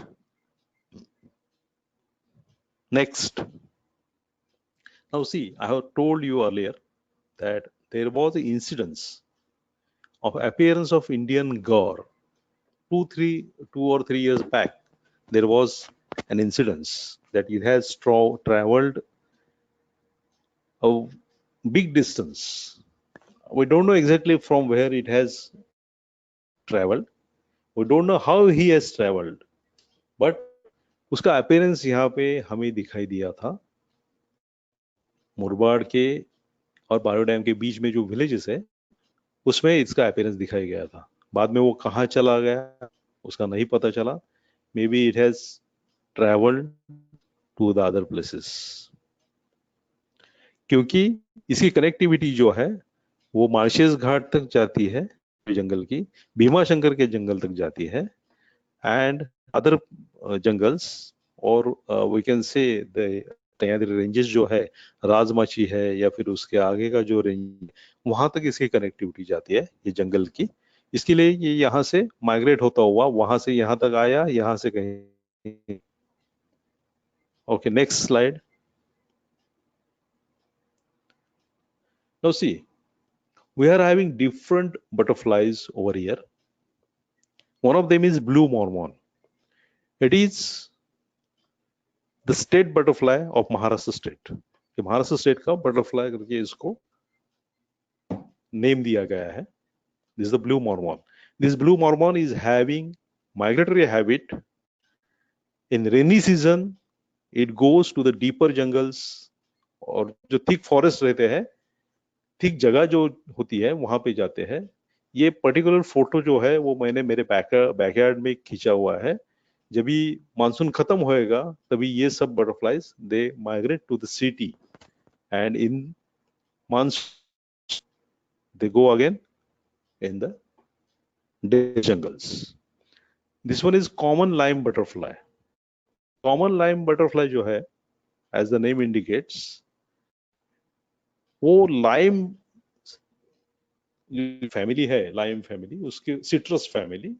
Now see, I have told you earlier that there was an incidence of appearance of Indian gaur 2 or 3 years back. There was an incidence that it has traveled a big distance. We don't know exactly from where it has traveled. We don't know how he has traveled, but उसका appearance यहाँ पे हमें दिखाई दिया था. मुरबाड के और बारो डैम के बीच में जो विलेजेस है उसमें इसका अपीयरेंस दिखाई गया था. बाद में वो कहाँ चला गया उसका नहीं पता चला. Maybe it has travelled to the other places, क्योंकि इसकी कनेक्टिविटी जो है वो मार्शेस घाट तक जाती है जंगल की, भीमा शंकर के जंगल तक जाती है, एंड अदर जंगल्स, और we can say the ranges जो है राजमाची है या फिर उसके आगे का जो रेंज वहां तक इसकी कनेक्टिविटी जाती है ये जंगल की. इसके लिए ये यहाँ से माइग्रेट होता हुआ वहां से यहाँ तक आया, यहाँ से कहीं. Okay, next slide. Now see, we are having different butterflies over here. One of them is blue mormon. It is the state butterfly of Maharashtra state. Maharashtra state का बटरफ्लाई करके इसको नेम दिया गया है. This is the blue mormon. This blue mormon is having migratory habit. In rainy season, it goes to the deeper jungles, और जो thick forest रहते हैं, ठीक जगह जो होती है वहां पे जाते हैं. ये पर्टिकुलर फोटो जो है वो मैंने मेरे बैकयार्ड में खींचा हुआ है. जब भी मानसून खत्म होएगा तभी ये सब butterflies they migrate to the city, and in monsoon they go again in the dead jungles. This one is common lime butterfly. Common lime butterfly जो है, एज द नेम इंडिकेट्स, वो लाइम फैमिली है, lime family, उसके citrus family,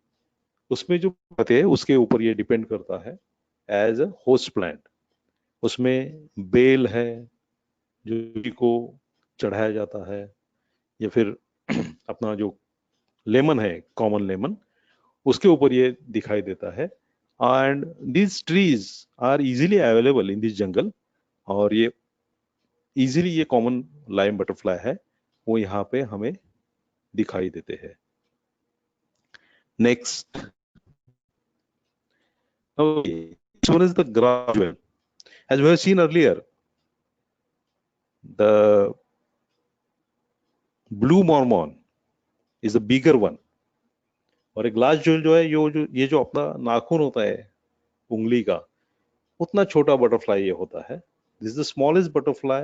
उसमें जो आते हैं उसके ऊपर ये डिपेंड करता है एज अ होस्ट प्लांट. उसमें बेल है जो को चढ़ाया जाता है, या फिर अपना जो लेमन है, कॉमन लेमन, उसके ऊपर ये दिखाई देता है. And these trees are easily available in this jungle, और ये इजीली ये कॉमन लाइम बटरफ्लाई है वो यहाँ पे हमें दिखाई देते हैं. Next, this one is the grass jewel. As we have seen earlier, the blue mormon is the bigger one, और एक ग्लास ज्वेल जो है ये जो अपना नाखून होता है उंगली का, उतना छोटा बटरफ्लाई ये होता है. This is the smallest butterfly,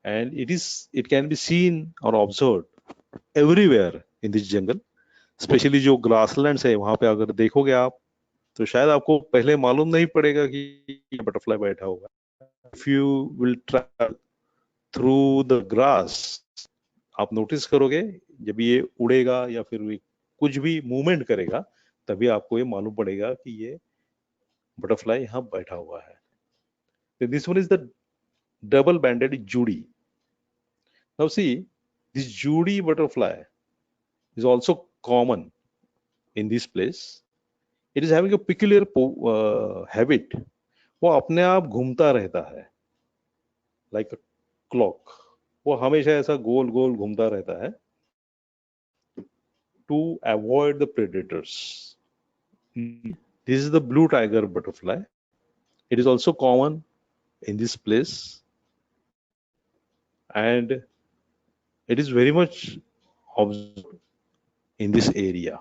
and it can be seen or observed everywhere in this jungle. Specially जो ग्रासलैंड्स है वहां पे अगर देखोगे आप तो शायद आपको पहले मालूम नहीं पड़ेगा कि बटरफ्लाई बैठा होगा. If you will travel through the grass, आप नोटिस करोगे जब ये उड़ेगा या फिर कुछ भी मूवमेंट करेगा तभी आपको ये मालूम पड़ेगा कि ये बटरफ्लाई यहाँ बैठा हुआ है. This one is the double-banded Judy. Now see, this Judy butterfly is also common in this place. It is having a peculiar habit. वो अपने आप घूमता रहता है like a clock. वो हमेशा ऐसा गोल गोल घूमता रहता है to avoid the predators. This is the blue tiger butterfly. It is also common in this place, and it is very much observed in this area.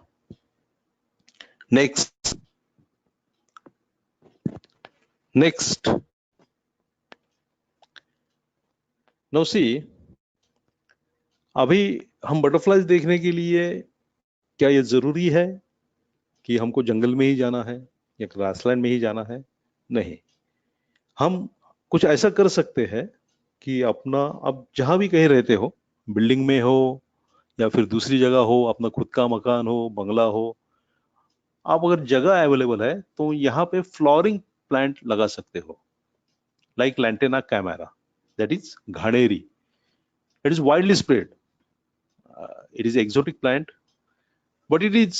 Next. Now see, अभी हम butterflies देखने के लिए क्या ये जरूरी है कि हमको जंगल में ही जाना है या ग्रासलैंड में ही जाना है? नहीं, हम कुछ ऐसा कर सकते हैं कि अपना अब जहां भी कहीं रहते हो, बिल्डिंग में हो या फिर दूसरी जगह हो, अपना खुद का मकान हो, बंगला हो, आप अगर जगह अवेलेबल है तो यहाँ पे फ्लोरिंग प्लांट लगा सकते हो, like lantana camara, that is ghaneri. It is widely spread. It is exotic plant, but it is,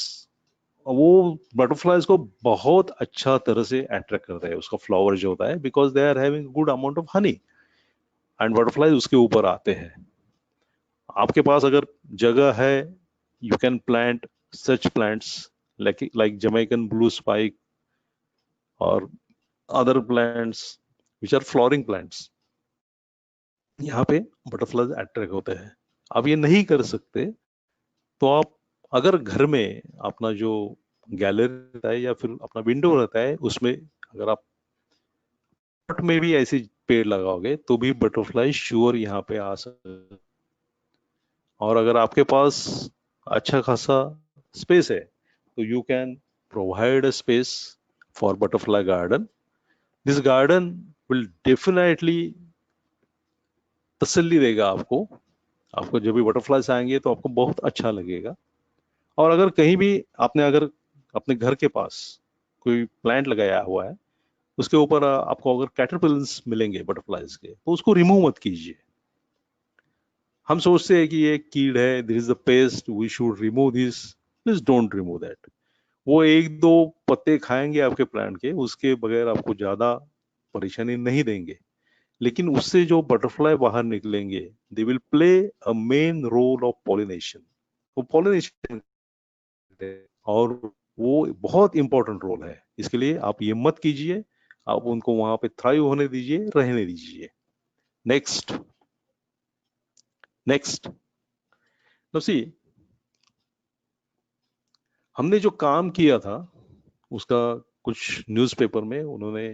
वो बटरफ्लाइज को बहुत अच्छा तरह से अट्रैक्ट करता है, उसका फ्लावर जो होता है, because they are having good amount of honey and butterflies उसके ऊपर आते हैं. आपके पास अगर जगह है, you can plant such plants like Jamaican blue spike or other plants which are flowering plants. यहाँ पे बटरफ्लाइज अट्रैक्ट होते हैं. आप ये नहीं कर सकते तो आप अगर घर में अपना जो गैलरी रहता है या फिर अपना विंडो रहता है, उसमें अगर आप पॉट में भी ऐसे पेड़ लगाओगे तो भी बटरफ्लाई श्योर यहाँ पे आ सकते. और अगर आपके पास अच्छा खासा स्पेस है तो you can provide a space for butterfly garden. This garden will definitely तसल्ली देगा आपको जब भी बटरफ्लाइज आएंगे तो आपको बहुत अच्छा लगेगा. और अगर कहीं भी आपने अगर अपने घर के पास कोई प्लांट लगाया हुआ है, उसके ऊपर आपको अगर कैटरपिलर्स मिलेंगे बटरफ्लाइज के, तो उसको रिमूव मत कीजिए. हम सोचते हैं कि ये कीड़ है, this is the pest, we should remove this. Please don't remove that. वो एक दो पत्ते खाएंगे आपके प्लांट के, उसके बगैर आपको ज्यादा परेशानी नहीं देंगे. लेकिन उससे जो बटरफ्लाई बाहर निकलेंगे, they will play a main role of pollination. वो पॉलिनेशन और वो बहुत इंपॉर्टेंट रोल है. इसके लिए आप ये मत कीजिए, आप उनको वहां पे थ्राइव होने दीजिए, रहने दीजिए. नेक्स्ट नाउ सी, हमने जो काम किया था उसका कुछ न्यूज़पेपर में उन्होंने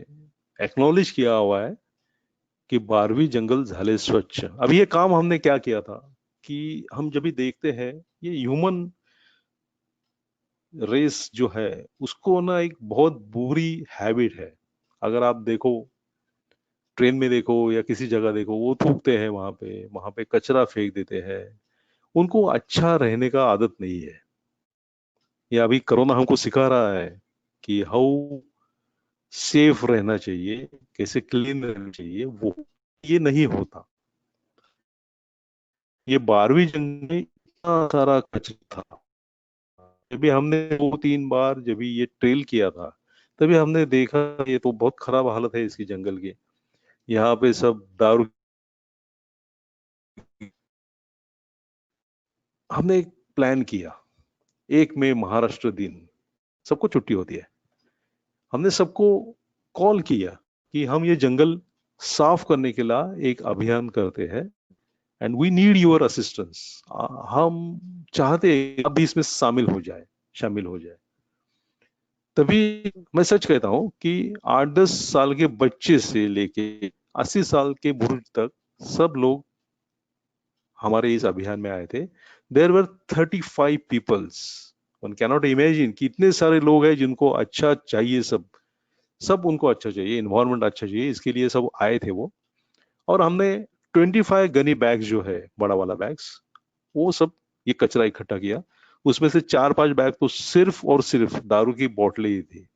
एक्नॉलेज किया हुआ है कि 12वीं जंगल झाले स्वच्छ. अब ये काम हमने क्या किया था कि हम जब भी देखते हैं ये ह्यूमन रेस जो है उसको ना एक बहुत बुरी हैबिट है. अगर आप देखो, ट्रेन में देखो या किसी जगह देखो, वो थूकते हैं वहां पे कचरा फेंक देते हैं. उनको अच्छा रहने का आदत नहीं है. ये अभी कोरोना हमको सिखा रहा है कि हाउ सेफ रहना चाहिए, कैसे क्लीन रहना चाहिए. वो ये नहीं होता. ये 12वीं जंग में इतना सारा कचरा था. जब भी हमने 2-3 बार जब भी ये ट्रेल किया था, तभी हमने देखा ये तो बहुत खराब हालत है इसकी जंगल की. यहाँ पे सब दारू. हमने एक प्लान किया, 1 मई महाराष्ट्र दिन, सबको छुट्टी होती है. हमने सबको कॉल किया कि हम ये जंगल साफ करने के लिए एक अभियान करते हैं and we need your assistance. हम चाहते हैं आप भी इसमें शामिल हो जाए. तभी मैं सच कहता हूं कि 8-10 साल के बच्चे से लेके 80 साल के बुजुर्ग तक सब लोग हमारे इस अभियान में आए थे. There were 35 peoples. One cannot imagine कि इतने सारे लोग हैं जिनको अच्छा चाहिए, सब उनको अच्छा चाहिए, इन्वायरमेंट अच्छा चाहिए, इसके लिए सब आए थे वो. और हमने 25 गनी बैग्स जो है, बड़ा वाला बैग्स, वो सब ये कचरा इकट्ठा किया. उसमें से 4-5 बैग तो सिर्फ और सिर्फ दारू की बोतलें ही थी.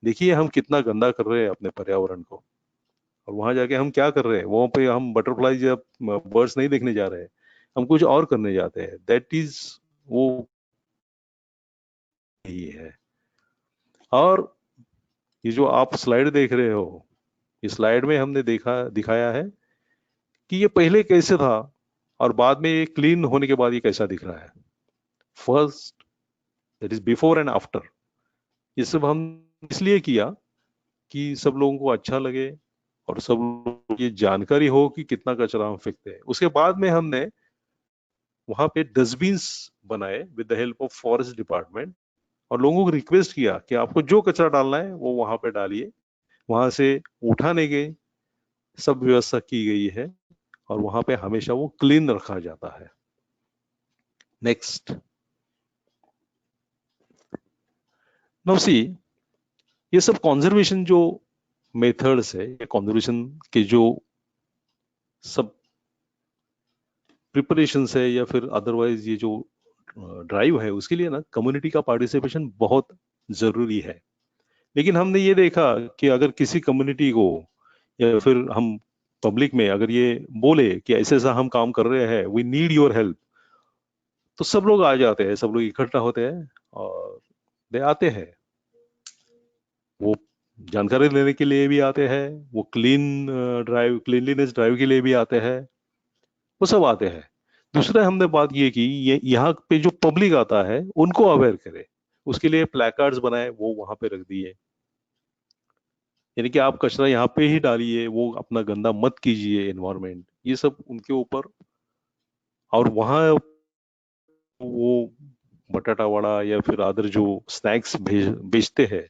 देखिए हम कितना गंदा कर रहे हैं अपने पर्यावरण को. और वहां जाके हम क्या कर रहे हैं, वहां पे हम बटरफ्लाई या बर्ड्स नहीं देखने जा रहे हैं, हम कुछ और करने जाते हैं. दैट इज वो ही है. और ये जो आप स्लाइड देख रहे हो, इस स्लाइड में हमने दिखाया है कि ये पहले कैसे था और बाद में ये क्लीन होने के बाद ये कैसा दिख रहा है. First, that is before and after. ये सब हम इसलिए किया कि सब लोगों को अच्छा लगे और सब लोगों को ये जानकारी हो कि कितना कचरा हम फेंकते हैं. उसके बाद में हमने वहां पे डस्टबिन्स बनाए with the help of forest department और लोगों को रिक्वेस्ट किया कि आपको जो कचरा डालना है वो वहां पे डालिए. वहां से उठाने की सब व्यवस्था की गई है और वहां पे हमेशा वो क्लीन रखा जाता है. नेक्स्ट, नाउ सी, ये सब कॉन्जर्वेशन जो मेथड्स है, ये कॉन्जर्वेशन के जो सब प्रिपरेशन है या फिर अदरवाइज ये जो ड्राइव है उसके लिए ना कम्युनिटी का पार्टिसिपेशन बहुत जरूरी है। लेकिन हमने ये देखा कि अगर किसी कम्युनिटी को या फिर हम पब्लिक में अगर ये बोले कि ऐसे ऐसा हम काम कर रहे हैं, वी नीड योर हेल्प, तो सब लोग आ जाते हैं, सब लोग इकट्ठा होते हैं और वे आते हैं। वो जानकारी लेने के लिए भी आते हैं, वो क्लीनलीनेस ड्राइव के लिए भी आते हैं, वो सब आते हैं। दूसरा हमने बात ये की, ये यहाँ पे जो पब्लिक आता है उनको अवेयर करे, उसके लिए प्लेकार्ड्स बनाए, वो वहां पे रख दिए, यानी कि आप कचरा यहाँ पे ही डालिए, वो अपना गंदा मत कीजिए, एनवायरमेंट, ये सब उनके ऊपर। और वहाँ वो बटाटा वड़ा या फिर अदर जो स्नैक्स बेचते हैं,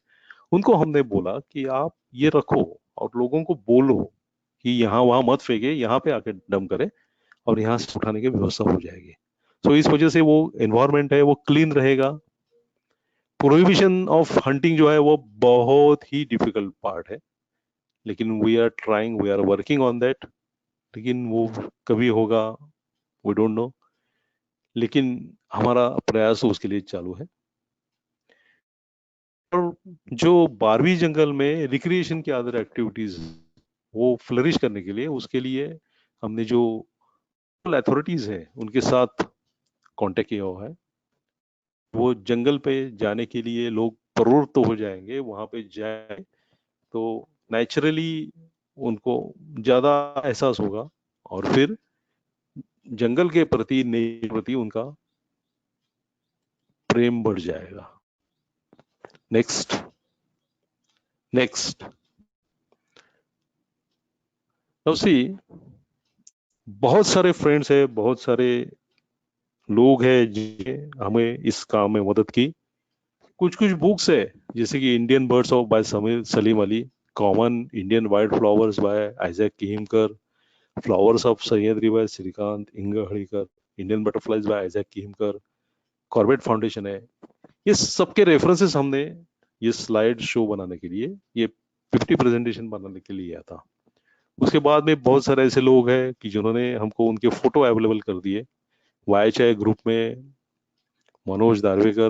उनको हमने बोला कि आप ये रखो और लोगों को बोलो कि यहाँ वहां मत फेंके, यहाँ पे आके डंप करें और यहाँ से उठाने की व्यवस्था हो जाएगी। तो इस वजह से वो एनवायरमेंट है वो क्लीन रहेगा। प्रोहिबिशन ऑफ हंटिंग जो है वो बहुत ही डिफिकल्ट पार्ट है, लेकिन we are trying, we are working on that. लेकिन वो कभी होगा वी डोंट नो, लेकिन हमारा प्रयास उसके लिए चालू है। और जो 12वीं जंगल में रिक्रिएशन की अदर एक्टिविटीज वो फ्लरिश करने के लिए, उसके लिए हमने जो अथॉरिटीज है उनके साथ कांटेक्ट किया हुआ है। वो जंगल पे जाने के लिए लोग प्रवृत्त हो जाएंगे, वहां पे जाए तो नेचुरली उनको ज्यादा एहसास होगा और फिर जंगल के प्रति, नेचर के प्रति उनका प्रेम बढ़ जाएगा। नेक्स्ट सी, बहुत सारे फ्रेंड्स है, बहुत सारे लोग हैं जिन्हें हमें इस काम में मदद की। कुछ बुक्स है जैसे कि Indian birds of by Salim Ali, common Indian wild flowers by Isaac Kehimkar, flowers of Sahyadri by Shrikant Ingalhalikar, Indian butterflies by Isaac Kehimkar, Corbett foundation है। ये सबके रेफरेंसेस हमने ये स्लाइड शो बनाने के लिए, ये 50 प्रेजेंटेशन बनाने के लिए लिया था। उसके बाद में बहुत सारे ऐसे लोग हैं कि जिन्होंने हमको उनके फोटो अवेलेबल कर दिए। YHI ग्रुप में मनोज दारवेकर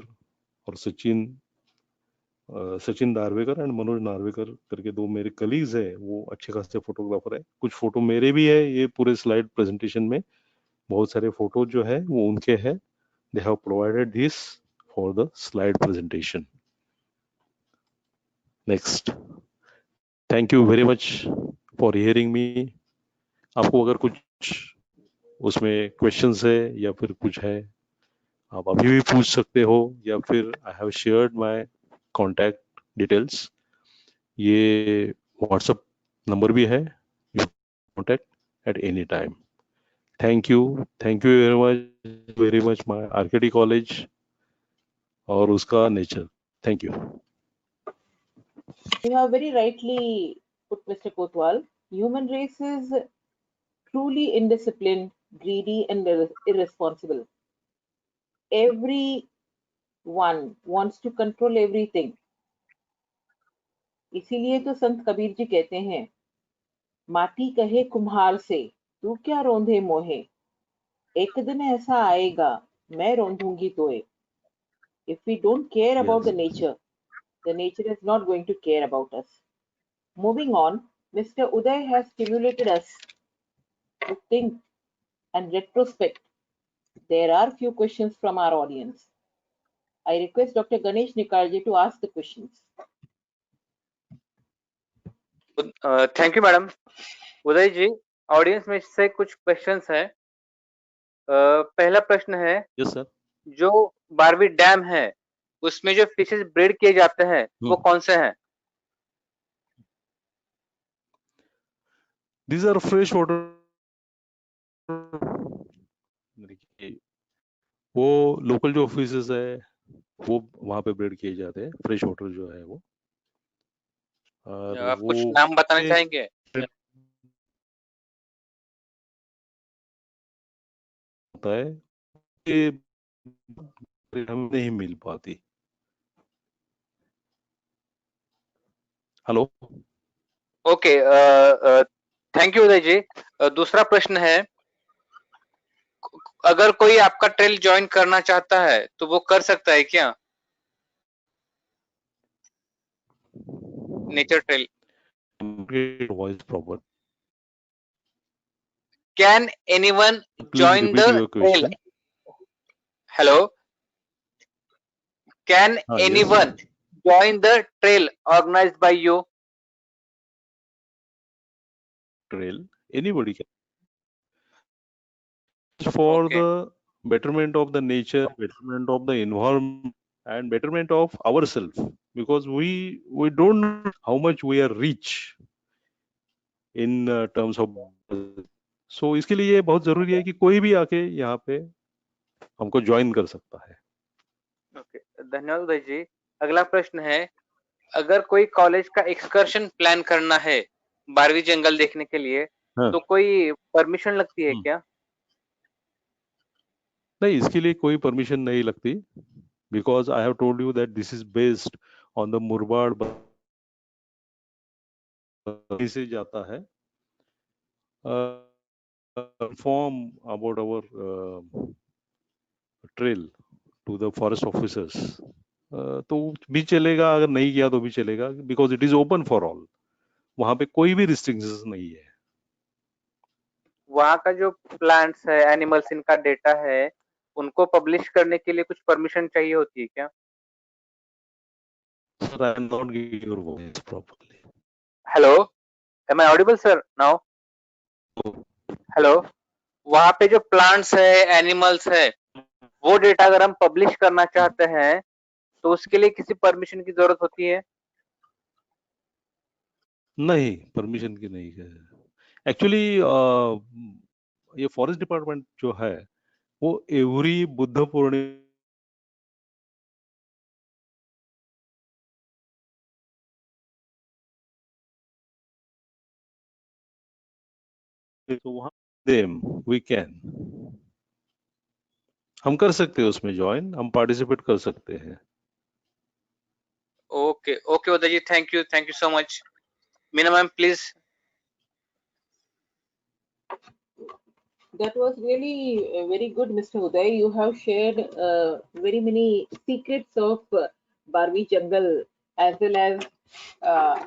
और सचिन दारवेकर एंड मनोज नार्वेकर करके दो मेरे कलीग्स है, वो अच्छे खासे फोटोग्राफर है। कुछ फोटो मेरे भी है, ये पूरे स्लाइड प्रेजेंटेशन में बहुत सारे फोटो जो है वो उनके है। They have provided this for the slide presentation. Next, thank you very much for hearing me. आपको अगर कुछ उसमें क्वेश्चंस है या फिर कुछ है, आप अभी भी पूछ सकते हो, या फिर I have shared my contact details. ये व्हाट्सएप नंबर भी है, you contact at any time. Thank you very much my RKT college और उसका nature. Thank you. You have very rightly put, Mr. Kotwal. Human race is truly indisciplined, greedy, and irresponsible. Everyone wants to control everything. इसीलिए तो संत कबीर जी कहते हैं, माटी कहे कुम्हार से तू क्या रोंधे मोहे, एक दिन ऐसा आएगा मैं रोंधूंगी तोए। If we don't care about the nature is not going to care about us. Moving on, Mr. Uday has stimulated us to think and retrospect. There are few questions from our audience. I request Dr. Ganesh Nikalji to ask the questions. Thank you madam. Uday ji, audience में से कुछ questions हैं। पहला प्रश्न है, yes sir, जो Barvi dam है उसमें जो फिशेस ब्रीड किए जाते हैं वो कौन से हैं? These are fresh water। वो लोकल जो ऑफिसेस है वो वहां पे ब्रीड किए जाते हैं, फ्रेश वाटर जो है वो। और आप वो कुछ नाम बताना चाहेंगे? होता है कि हम नहीं मिल पाती। हेलो, ओके, थैंक यू उदय जी। दूसरा प्रश्न है, अगर कोई आपका ट्रेल ज्वाइन करना चाहता है तो वो कर सकता है क्या? Nature trail Voice proper. Can anyone Please join repeat the your trail? question. Hello, can Yes. anyone join the trail organized by you? Trail. Anybody can. For Okay. the betterment of the nature, betterment of the environment, and betterment of ourselves, because we don't know how much we are rich in terms of. So इसके लिए ये बहुत जरूरी है कि कोई भी आके यहाँ पे हमको ज्वाइन कर सकता है. ओके, धन्यवाद उदय जी. अगला प्रश्न है, अगर कोई कॉलेज का एक्सकर्शन प्लान करना है 12वीं जंगल देखने के लिए, हाँ. तो कोई परमिशन लगती है क्या? नहीं, इसके लिए कोई परमिशन नहीं लगती, because I have told you that this is based on the Murbad से जाता है inform about our trail to the forest officers. तो भी चलेगा, अगर नहीं किया तो भी चलेगा, because it is open for all. वहां पे कोई भी रिस्ट्रिक्शंस नहीं है. वहाँ का जो प्लांट्स है, एनिमल्स, इनका डेटा है, उनको पब्लिश करने के लिए कुछ परमिशन चाहिए होती है क्या? Sir, I am not getting your voice properly. Hello, am I audible sir now? Hello, वहाँ पे जो प्लांट्स है, एनिमल्स है, वो डेटा अगर हम पब्लिश करना चाहते हैं तो उसके लिए किसी परमिशन की जरूरत होती है? नहीं, परमिशन की नहीं है. एक्चुअली ये फॉरेस्ट डिपार्टमेंट जो है वो एवरी बुद्ध पूर्णिमा तो वहां देम वी कैन, हम कर सकते हैं उसमें ज्वाइन, हम पार्टिसिपेट कर सकते हैं. Okay okay Uday ji, thank you so much. Meena ma'am please. That was really very good, Mr. Uday. You have shared very many secrets of Barvi Jungle, as well as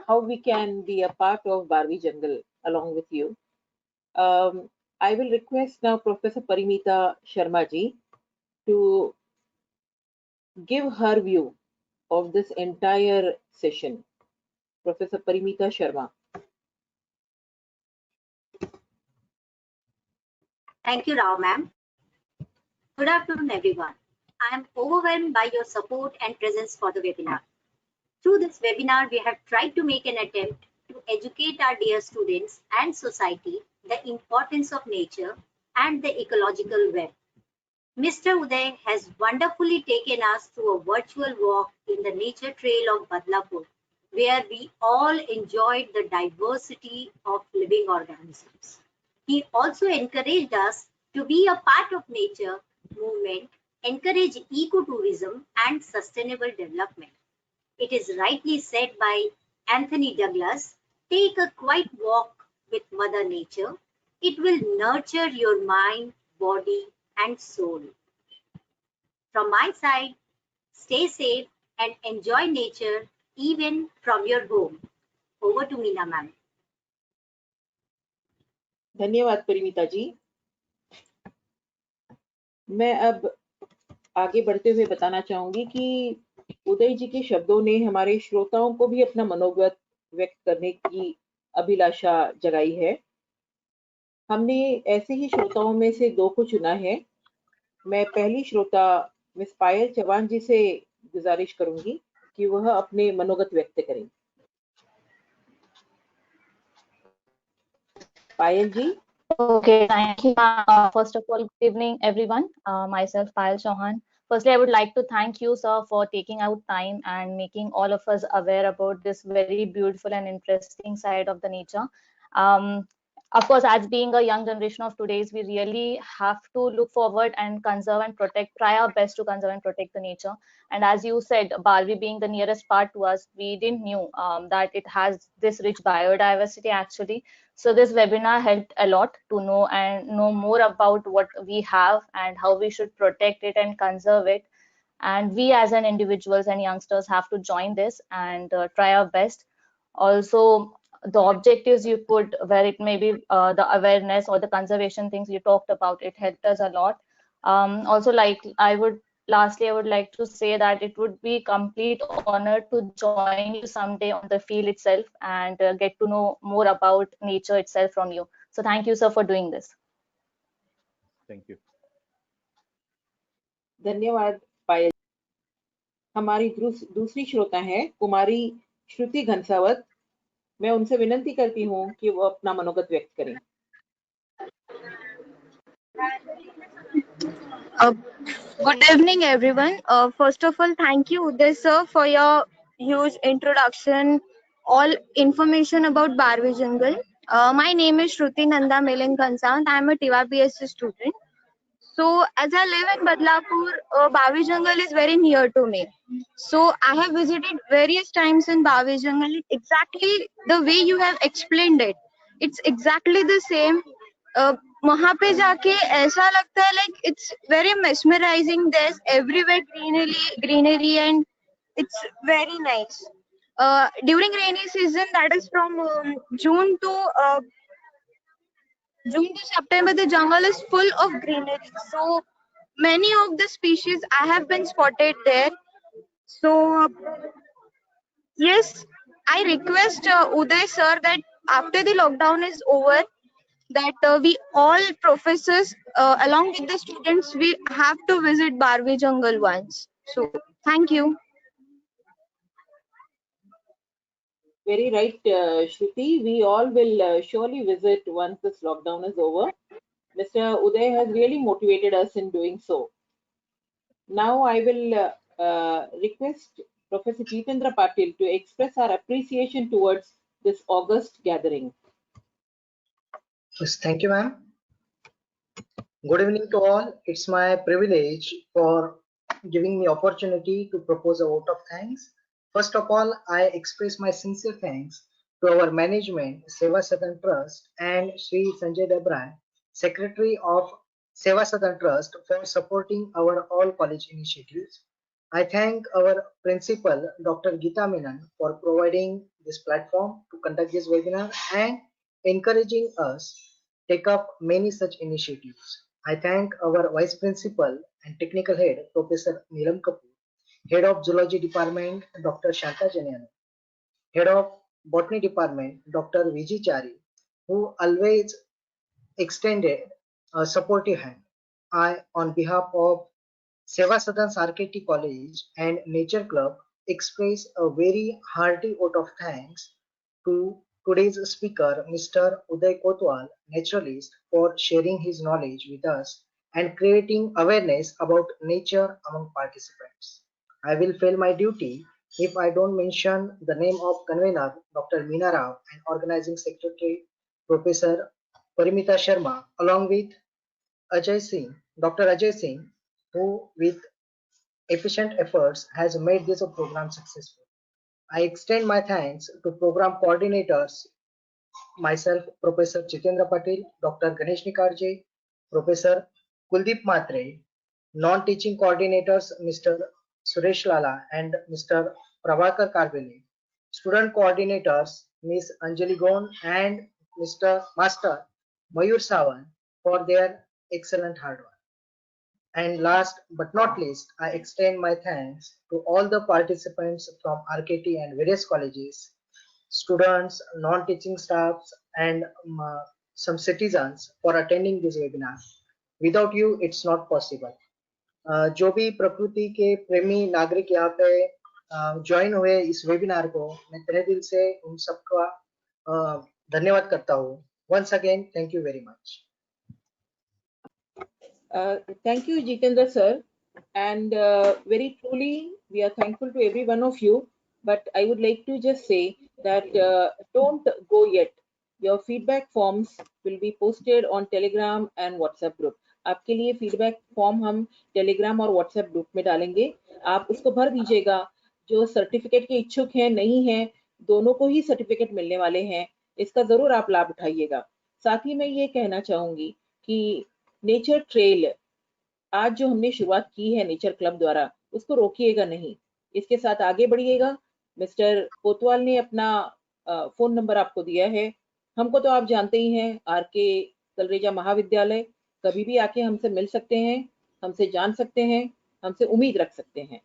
how we can be a part of Barvi Jungle along with you. I will request now Professor Parimita Sharma ji to give her view of this entire session. Professor Parimita Sharma. Thank you, Rao ma'am. Good afternoon, everyone. I am overwhelmed by your support and presence for the webinar. Through this webinar, we have tried to make an attempt to educate our dear students and society the importance of nature and the ecological web. Mr. Uday has wonderfully taken us through a virtual walk in the nature trail of Badlapur, where we all enjoyed the diversity of living organisms. He also encouraged us to be a part of nature movement, encourage ecotourism and sustainable development. It is rightly said by Anthony Douglas, take a quiet walk with Mother Nature. It will nurture your mind, body and soul. From my side, stay safe and enjoy nature even from your home. Over to Meena ma'am. धन्यवाद परिमिता जी. मैं अब आगे बढ़ते हुए बताना चाहूंगी कि उदय जी के शब्दों ने हमारे श्रोताओं को भी अपना मनोगत व्यक्त करने की अभिलाषा जगाई है. हमने ऐसे ही श्रोताओं में से दो को चुना है. मैं पहली श्रोता मिस पायल चौहान जी से गुजारिश करूंगी कि वह अपने मनोगत व्यक्त करें. पायल जी. Okay, thank you. First of all, good evening, everyone. Myself, Payal Chauhan. Firstly, I would like to thank you, sir, for taking out time and making all of us aware about this very beautiful and interesting side of the nature. Of course, as being a young generation of today's, we really have to look forward and conserve and protect, try our best to conserve and protect the nature. And as you said, Barvi being the nearest part to us, we didn't knew that it has this rich biodiversity actually. So this webinar helped a lot to know more about what we have and how we should protect it and conserve it. And we as an individuals and youngsters have to join this and try our best. Also, the objectives you put, where it may be the awareness or the conservation things you talked about, it helped us a lot. Also, lastly, I would like to say that it would be complete honor to join you someday on the field itself and get to know more about nature itself from you. So thank you, sir, for doing this. Thank you. धन्यवाद पायल। हमारी दूसरी श्रोता है कुमारी श्रुति घनसावत। मैं उनसे विनंती करती हूँ कि वो अपना मनोगत व्यक्त करें। Good evening, everyone. First of all, thank you, Uday sir, for your huge introduction, all information about Barvi Jungle. My name is Shruti Nanda Miling Kansant. I am a TYPSC student. So, as I live in Badlapur, Barvi Jungle is very near to me. So, I have visited various times in Barvi Jungle. Exactly the way you have explained it. It's exactly the same. वहां पे जाके ऐसा लगता है like it's very mesmerizing. There's everywhere greenery and it's very nice. During rainy season, that is from June to September, the jungle is full of greenery. So many of the species I have been spotted there. So yes, I request Uday sir that after the lockdown is over, that we all professors along with the students, we have to visit Barvi Jungle once. So thank you. Very right, Shruti. We all will surely visit once this lockdown is over. Mr. Uday has really motivated us in doing so. Now I will request Professor Jitendra Patil to express our appreciation towards this August gathering. Yes, thank you, ma'am. Good evening to all. It's my privilege for giving me opportunity to propose a vote of thanks. First of all, I express my sincere thanks to our management, Seva Sadan Trust, and Sri Sanjay Dabra, Secretary of Seva Sadan Trust, for supporting our all college initiatives. I thank our principal, Dr. Geeta Menon, for providing this platform to conduct this webinar and encouraging us take up many such initiatives. I thank our Vice Principal and Technical Head, Professor Neelam Kapoor, Head of Zoology Department, Dr. Shanta Janyana, Head of Botany Department, Dr. Vijay Chari, who always extended a supportive hand. I, on behalf of Seva Sadan RKT College and Nature Club, express a very hearty vote of thanks to today's speaker, Mr. Uday Kotwal, naturalist, for sharing his knowledge with us and creating awareness about nature among participants. I will fail my duty if I don't mention the name of convener, Dr. Meena Rao, and organizing secretary, Professor Parimita Sharma, along with Dr. Ajay Singh, who with efficient efforts has made this program successful. I extend my thanks to program coordinators, myself, Professor Jitendra Patil, Dr. Ganesh Nikarje, Professor Kuldeep Matre, non-teaching coordinators, Mr. Suresh Lala and Mr. Prabhakar Karvele, student coordinators, Ms. Anjali Gon and Mr. Master Mayur Sawan for their excellent hard work. And last but not least, I extend my thanks to all the participants from RKT and various colleges, students, non-teaching staffs, and some citizens for attending this webinar. Without you, it's not possible. जो भी प्रकृति के प्रेमी नागरिक यहाँ पे join हुए इस वेबिनार को, मैं तहे दिल से उन सबका धन्यवाद करता हूँ. Once again, thank you very much. Thank you, Jitendra sir, and very truly we are thankful to every one of you, but I would like to just say that don't go yet. Your feedback forms will be posted on Telegram and WhatsApp group. आपके लिए feedback form हम Telegram और WhatsApp group में डालेंगे, आप उसको भर दीजिएगा. जो सर्टिफिकेट के इच्छुक हैं नहीं हैं, दोनों को ही सर्टिफिकेट मिलने वाले हैं. इसका जरूर आप लाभ उठाइएगा। साथ ही मैं ये कहना चाहूंगी कि नेचर ट्रेल आज जो हमने शुरुआत की है नेचर क्लब द्वारा, उसको रोकिएगा नहीं, इसके साथ आगे बढ़िएगा। मिस्टर कोतवाल ने अपना फोन नंबर आपको दिया है। हमको तो आप जानते ही हैं, आरके तलरेजा महाविद्यालय, कभी भी आके हमसे मिल सकते हैं, हमसे जान सकते हैं, हमसे उम्मीद रख सकते हैं।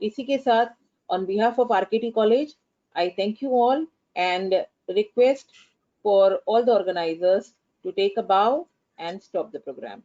इसी के साथ on behalf of RKT College, I thank you all and request for all the organizers to take a bow and stop the program.